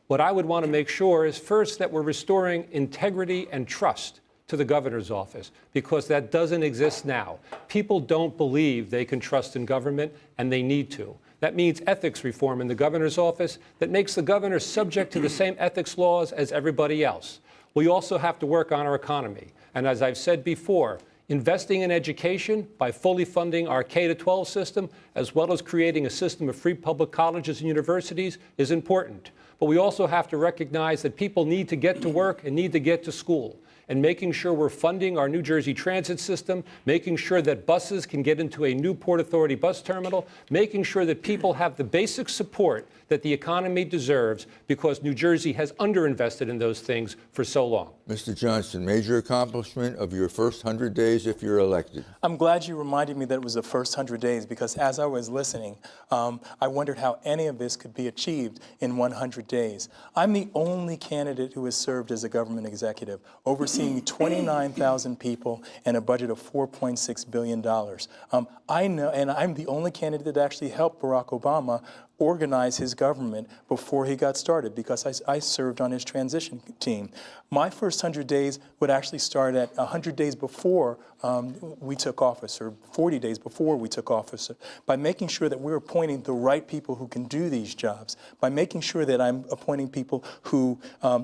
What I would want to make sure is, first, that we're restoring integrity and trust to the governor's office, because that doesn't exist now. People don't believe they can trust in government, and they need to. That means ethics reform in the governor's office that makes the governor subject to the same ethics laws as everybody else. We also have to work on our economy. And as I've said before, investing in education by fully funding our K-12 system, as well as creating a system of free public colleges and universities, is important. But we also have to recognize that people need to get to work and need to get to school. And making sure we're funding our New Jersey transit system, making sure that buses can get into a new Port Authority bus terminal, making sure that people have the basic support that the economy deserves, because New Jersey has underinvested in those things for so long. Mr. Johnson, major accomplishment of your first 100 days if you're elected. I'm glad you reminded me that it was the first 100 days, because as I was listening, I wondered how any of this could be achieved in 100 days. I'm the only candidate who has served as a government executive, overseeing 29,000 people and a budget of $4.6 billion. I know, and I'm the only candidate that actually helped Barack Obama organize his government before he got started, because I served on his transition team. My first 100 days would actually start at 100 days before we took office, or 40 days before we took office, by making sure that we're appointing the right people who can do these jobs, by making sure that I'm appointing people who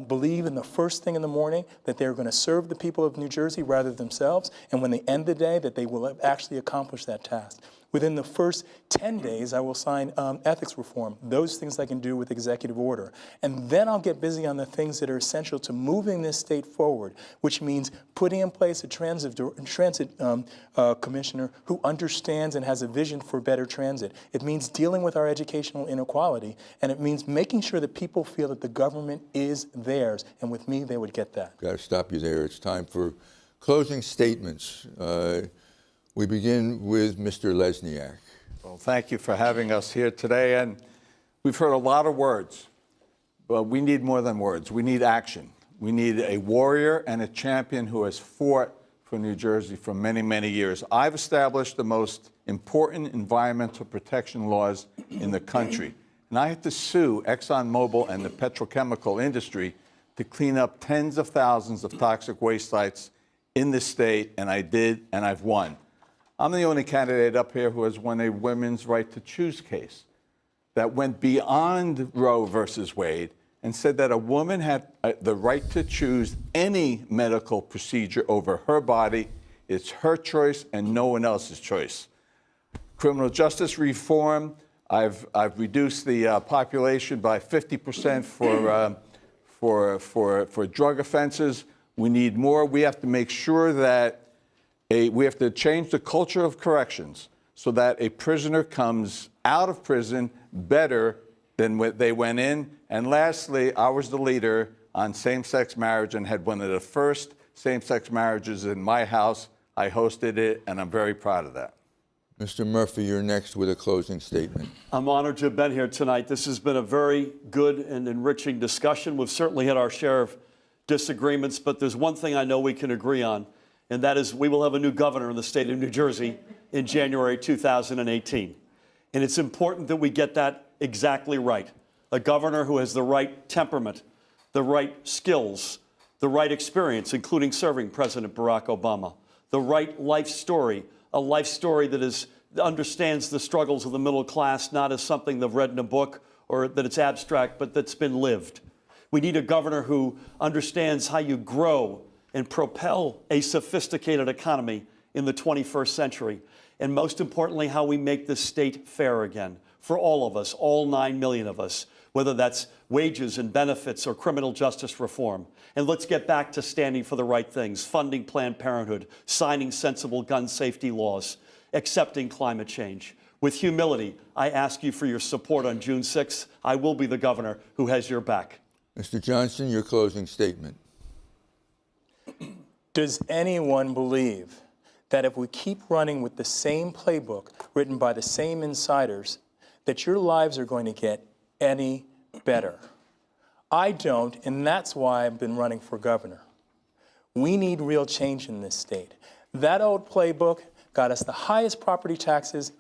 believe in the first thing in the morning that they're going to serve the people of New Jersey rather than themselves, and when they end the day, that they will actually accomplish that task. Within the first 10 days, I will sign ethics reform, those things I can do with executive order. And then I'll get busy on the things that are essential to moving this state forward, which means putting in place a transit commissioner who understands and has a vision for better transit. It means dealing with our educational inequality, and it means making sure that people feel that the government is theirs. And with me, they would get that. Got to stop you there. It's time for closing statements. We begin with Mr. Lesniak. Well, thank you for having us here today. And we've heard a lot of words, but we need more than words. We need action. We need a warrior and a champion who has fought for New Jersey for many, many years. I've established the most important environmental protection laws in the country. And I had to sue ExxonMobil and the petrochemical industry to clean up tens of thousands of toxic waste sites in the state, and I did, and I've won. I'm the only candidate up here who has won a women's right to choose case that went beyond Roe versus Wade and said that a woman had the right to choose any medical procedure over her body. It's her choice and no one else's choice. Criminal justice reform, I've reduced the population by 50% for drug offenses. We need more. We have to make sure that we have to change the culture of corrections so that a prisoner comes out of prison better than when they went in. And lastly, I was the leader on same-sex marriage and had one of the first same-sex marriages in my house. I hosted it, and I'm very proud of that. Mr. Murphy, you're next with a closing statement. I'm honored to have been here tonight. This has been a very good and enriching discussion. We've certainly had our share of disagreements, but there's one thing I know we can agree on, and that is we will have a new governor in the state of New Jersey in January 2018. And it's important that we get that exactly right. A governor who has the right temperament, the right skills, the right experience, including serving President Barack Obama, the right life story, a life story that understands the struggles of the middle class, not as something they've read in a book or that it's abstract, but that's been lived. We need a governor who understands how you grow and propel a sophisticated economy in the 21st century. And most importantly, how we make this state fair again for all of us, all 9 million of us, whether that's wages and benefits or criminal justice reform. And let's get back to standing for the right things, funding Planned Parenthood, signing sensible gun safety laws, accepting climate change. With humility, I ask you for your support on June 6th. I will be the governor who has your back. Mr. Johnson, your closing statement. Does anyone believe that if we keep running with the same playbook written by the same insiders, that your lives are going to get any better? I don't, and that's why I've been running for governor. We need real change in this state. That old playbook got us the highest property taxes,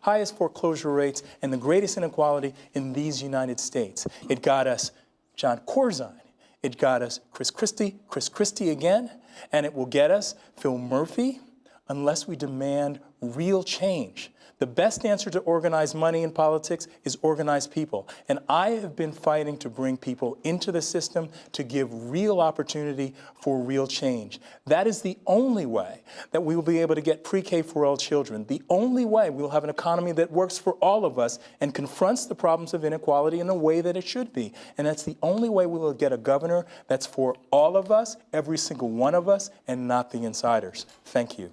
highest foreclosure rates, and the greatest inequality in these United States. It got us John Corzine. It got us Chris Christie again, and it will get us Phil Murphy unless we demand real change. The best answer to organized money in politics is organized people. And I have been fighting to bring people into the system to give real opportunity for real change. That is the only way that we will be able to get pre-K for all children. The only way we will have an economy that works for all of us and confronts the problems of inequality in the way that it should be. And that's the only way we will get a governor that's for all of us, every single one of us, and not the insiders. Thank you.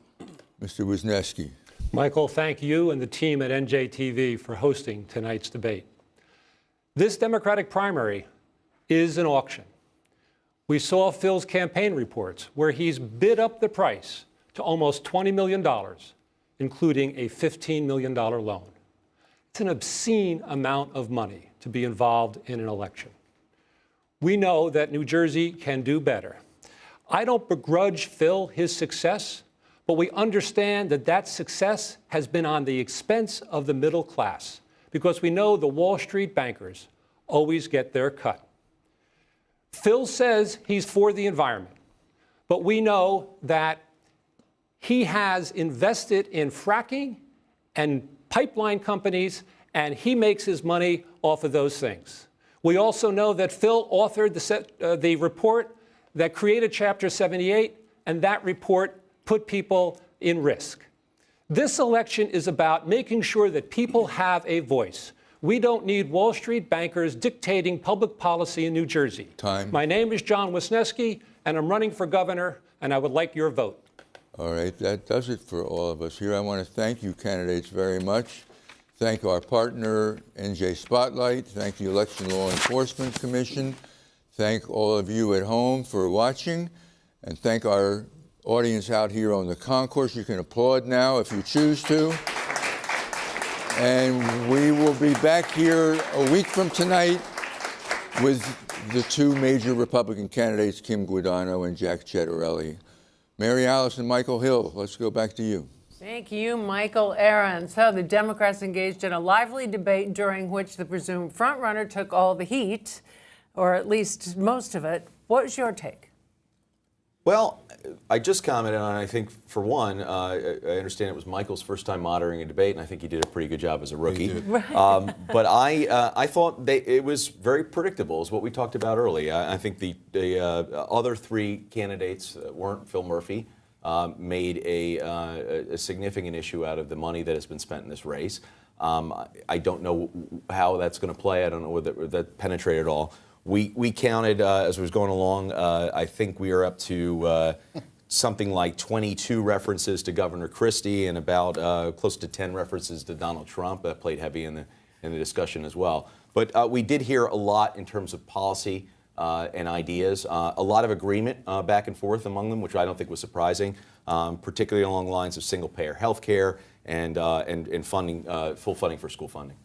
Mr. Wisniewski. Michael, thank you and the team at NJTV for hosting tonight's debate. This Democratic primary is an auction. We saw Phil's campaign reports where he's bid up the price to almost $20 million, including a $15 million loan. It's an obscene amount of money to be involved in an election. We know that New Jersey can do better. I don't begrudge Phil his success, but we understand that that success has been on the expense of the middle class because we know the Wall Street bankers always get their cut. Phil says he's for the environment, but we know that he has invested in fracking and pipeline companies, and he makes his money off of those things. We also know that Phil authored the report that created Chapter 78, and that report put people in risk. This election is about making sure that people have a voice. We don't need Wall Street bankers dictating public policy in New Jersey. Time. My name is John Wisniewski, and I'm running for governor, and I would like your vote. All right, that does it for all of us here. I want to thank you candidates very much. Thank our partner, NJ Spotlight. Thank the Election Law Enforcement Commission. Thank all of you at home for watching. And thank our audience out here on the concourse. You can applaud now if you choose to. And we will be back here a week from tonight with the two major Republican candidates, Kim Guadagno and Jack Ciattarelli. Mary Alice and Michael Hill, let's go back to you. Thank you, Michael Aaron. So the Democrats engaged in a lively debate during which the presumed frontrunner took all the heat, or at least most of it. What was your take? Well, I just commented on, I think, for one, I understand it was Michael's first time moderating a debate, and I think he did a pretty good job as a rookie. But I thought it was very predictable, is what we talked about early. I think the other three candidates that weren't Phil Murphy made a significant issue out of the money that has been spent in this race. I don't know how that's going to play. I don't know whether that penetrated at all. We counted as we was going along. I think we are up to something like 22 references to Governor Christie and about close to 10 references to Donald Trump. That played heavy in the discussion as well. But we did hear a lot in terms of policy and ideas. A lot of agreement back and forth among them, which I don't think was surprising, particularly along the lines of single-payer health care and funding, full funding for school funding.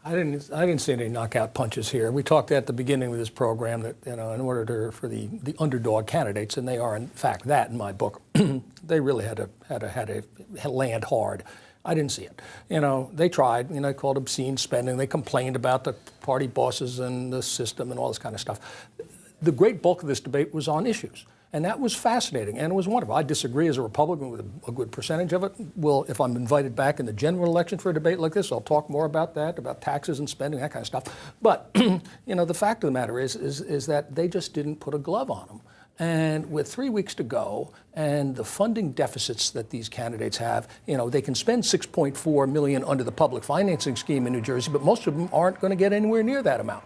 I didn't see any knockout punches here. We talked at the beginning of this program that, in order for the underdog candidates, and they are in fact that in my book, they really had to land hard. I didn't see it. They tried, they called obscene spending. They complained about the party bosses and the system and all this kind of stuff. The great bulk of this debate was on issues. And that was fascinating, and it was wonderful. I disagree as a Republican with a good percentage of it. Well, if I'm invited back in the general election for a debate like this, I'll talk more about that, about taxes and spending, that kind of stuff. But, the fact of the matter is that they just didn't put a glove on them. And with 3 weeks to go and the funding deficits that these candidates have, they can spend $6.4 million under the public financing scheme in New Jersey, but most of them aren't going to get anywhere near that amount.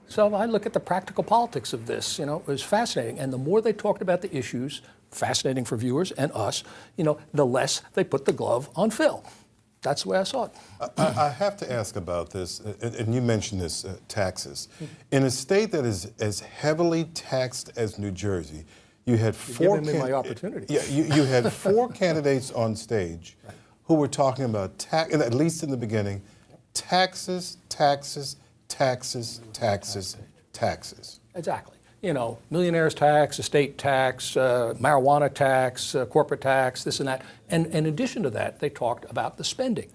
So I look at the practical politics of this, it was fascinating. And the more they talked about the issues, fascinating for viewers and us, the less they put the glove on Phil. That's the way I saw it. I have to ask about this, and you mentioned this, taxes. In a state that is as heavily taxed as New Jersey, you had You're giving me my opportunity. Yeah, you had 4 candidates on stage who were talking about, at least in the beginning, taxes, taxes, taxes, taxes, taxes. Exactly. Millionaires tax, estate tax, marijuana tax, corporate tax, this and that. And in addition to that, they talked about the spending.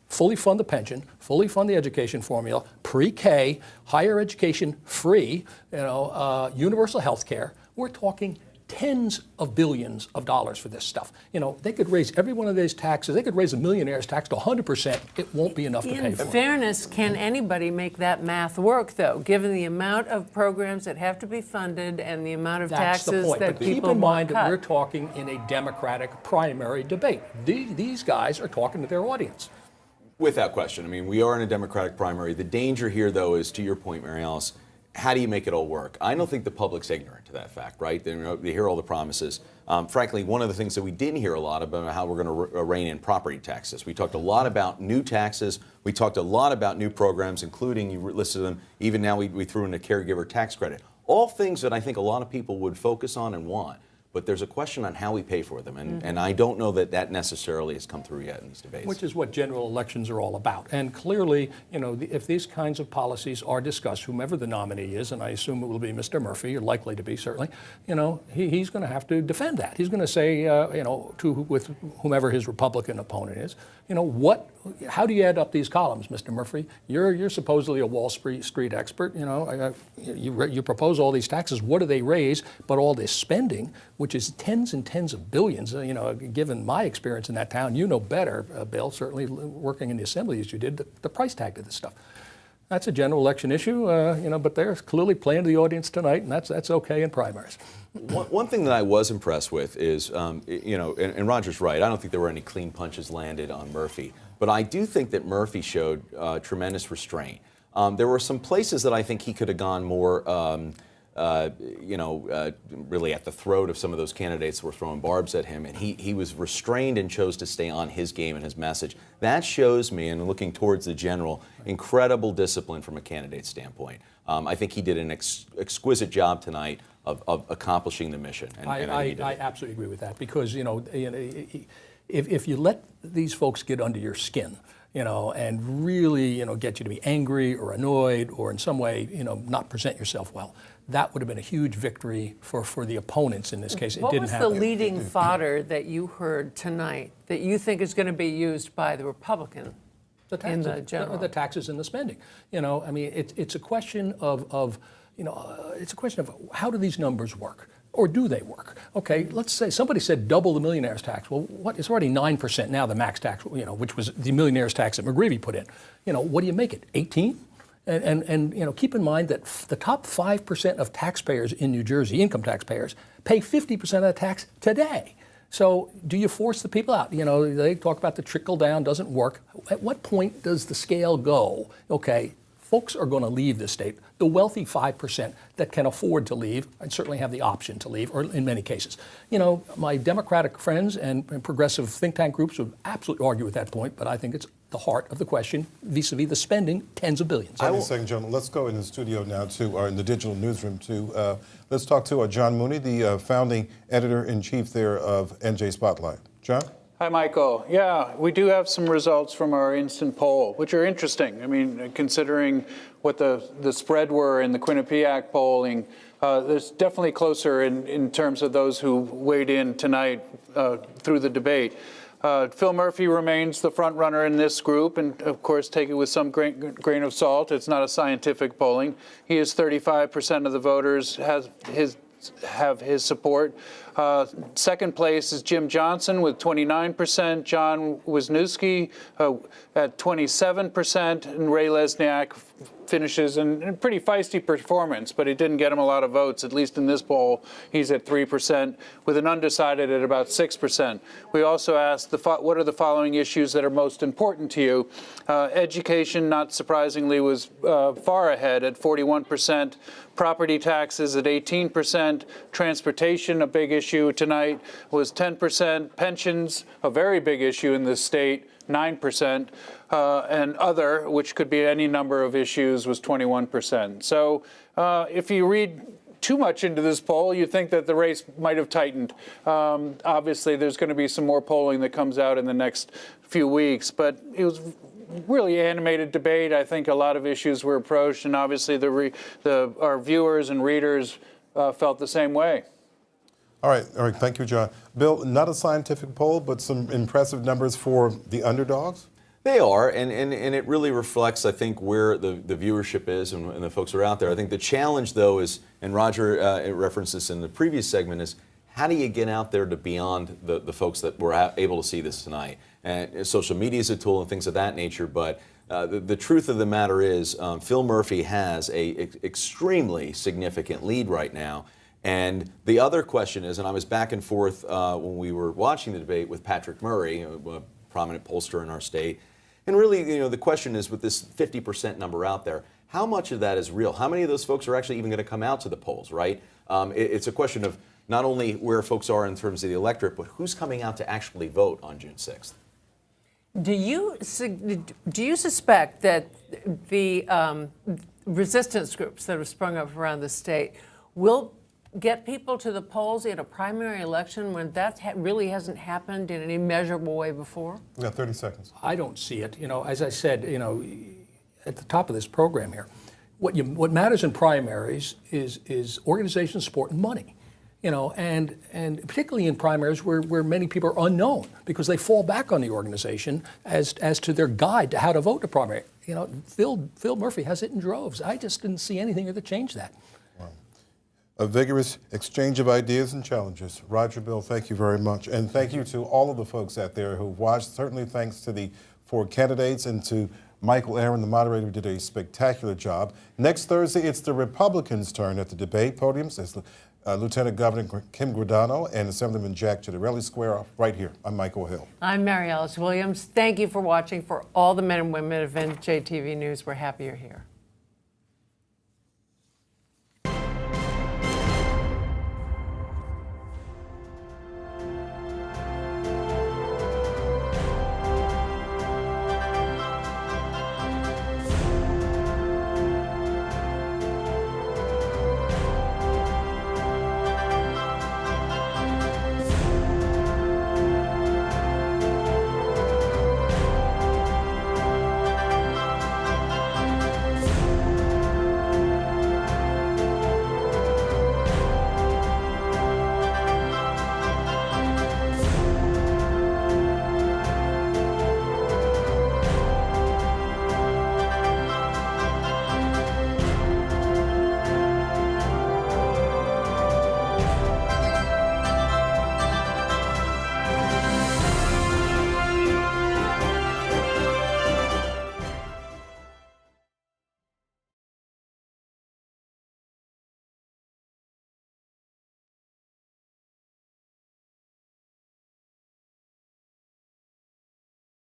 Fully fund the pension, fully fund the education formula, pre-K, higher education free, universal health care. We're talking tens of billions of dollars for this stuff. They could raise every one of these taxes. They could raise a millionaire's tax to 100%. It won't be enough to pay for it. In fairness, can anybody make that math work, though, given the amount of programs that have to be funded and the amount of That's the taxes point. that But people keep in mind cut? that we're talking in a Democratic primary debate. These guys are talking to their audience. Without question. I mean, we are in a Democratic primary. The danger here, though, is, to your point, Mary Alice, how do you make it all work? I don't think the public's ignorant to that fact, right? They hear all the promises. Frankly, one of the things that we didn't hear a lot about how we're going to rein in property taxes. We talked a lot about new taxes. We talked a lot about new programs, including, you listed them, even now we threw in a caregiver tax credit. All things that I think a lot of people would focus on and want. But there's a question on how we pay for them, and I don't know that necessarily has come through yet in these debates. Which is what general elections are all about. And clearly, if these kinds of policies are discussed, whomever the nominee is, and I assume it will be Mr. Murphy, or likely to be certainly, he's going to have to defend that. He's going to say, with whomever his Republican opponent is, how do you add up these columns, Mr. Murphy? You're supposedly a Wall Street expert. You propose all these taxes. What do they raise? But all this spending, which is tens and tens of billions. Given my experience in that town, you know better, Bill, certainly working in the assembly as you did, the price tag to this stuff. That's a general election issue, but they're clearly playing to the audience tonight, and that's okay in primaries. One thing that I was impressed with is, and Roger's right, I don't think there were any clean punches landed on Murphy, but I do think that Murphy showed tremendous restraint. There were some places that I think he could have gone more, really at the throat of some of those candidates that were throwing barbs at him, and he was restrained and chose to stay on his game and his message. That shows me, and looking towards the general, incredible discipline from a candidate standpoint. I think he did an exquisite job tonight of accomplishing the mission. And I absolutely agree with that, because if you let these folks get under your skin, and really, get you to be angry or annoyed or in some way, not present yourself well, that would have been a huge victory for the opponents in this case. It didn't happen. What was the leading fodder that you heard tonight that you think is going to be used by the Republican in the general? The taxes and the spending. It's a question of how do these numbers work? Or do they work? Okay, let's say somebody said double the millionaire's tax. Well, it's already 9% now, the max tax, which was the millionaire's tax that McGreevey put in. What do you make it, 18? And keep in mind that the top 5% of taxpayers in New Jersey, income taxpayers, pay 50% of the tax today. So do you force the people out? They talk about the trickle down doesn't work. At what point does the scale go? Okay, folks are going to leave this state. The wealthy 5% that can afford to leave and certainly have the option to leave, or in many cases. My Democratic friends and progressive think tank groups would absolutely argue with that point, but I think it's the heart of the question vis-a-vis the spending, tens of billions. Wait a second, gentlemen. Let's go in the studio now in the digital newsroom let's talk to John Mooney, the founding editor-in-chief there of NJ Spotlight. John? Hi, Michael. Yeah, we do have some results from our instant poll, which are interesting. I mean, considering what the spread were in the Quinnipiac polling, there's definitely closer in terms of those who weighed in tonight through the debate. Phil Murphy remains the front runner in this group, and of course take it with some grain of salt. It's not a scientific polling. He is 35% of the voters have his support. Second place is Jim Johnson with 29%, John Wisniewski at 27%, and Ray Lesniak finishes in a pretty feisty performance, but it didn't get him a lot of votes, at least in this poll. He's at 3%, with an undecided at about 6%. We also asked, what are the following issues that are most important to you? Education, not surprisingly, was far ahead at 41%. Property taxes at 18%. Transportation, a big issue tonight, was 10%. Pensions, a very big issue in this state, 9%. And other, which could be any number of issues, was 21%. So if you read too much into this poll, you think that the race might have tightened. Obviously, there's going to be some more polling that comes out in the next few weeks, but it was really animated debate. I think a lot of issues were approached, and obviously our viewers and readers felt the same way. All right. Thank you, John. Bill, not a scientific poll, but some impressive numbers for the underdogs? They are, and it really reflects, I think, where the viewership is and the folks who are out there. I think the challenge, though, is, and Roger referenced this in the previous segment, is how do you get out there to beyond the folks that were able to see this tonight? And social media is a tool and things of that nature, but the truth of the matter is Phil Murphy has a extremely significant lead right now. And the other question is, and I was back and forth when we were watching the debate with Patrick Murray, a prominent pollster in our state, and really, the question is, with this 50% number out there, how much of that is real? How many of those folks are actually even going to come out to the polls, right? It's a question of not only where folks are in terms of the electorate, but who's coming out to actually vote on June 6th. Do you suspect that the resistance groups that have sprung up around the state will get people to the polls in a primary election when that really hasn't happened in any measurable way before? We got 30 seconds. I don't see it. As I said, at the top of this program here, what matters in primaries is organization support and money. And particularly in primaries where many people are unknown because they fall back on the organization as to their guide to how to vote in a primary. Phil Murphy has it in droves. I just didn't see anything to change that. Wow. A vigorous exchange of ideas and challenges. Roger, Bill, thank you very much. And thank you to all of the folks out there who watched. Certainly thanks to the 4 candidates and to Michael Aaron, the moderator, who did a spectacular job. Next Thursday, it's the Republicans' turn at the debate podiums. It's Lieutenant Governor Kim Guadagno and Assemblyman Jack Ciattarelli square off right here. I'm Michael Hill. I'm Mary Alice Williams. Thank you for watching. For all the men and women of NJTV News, we're happy you're here.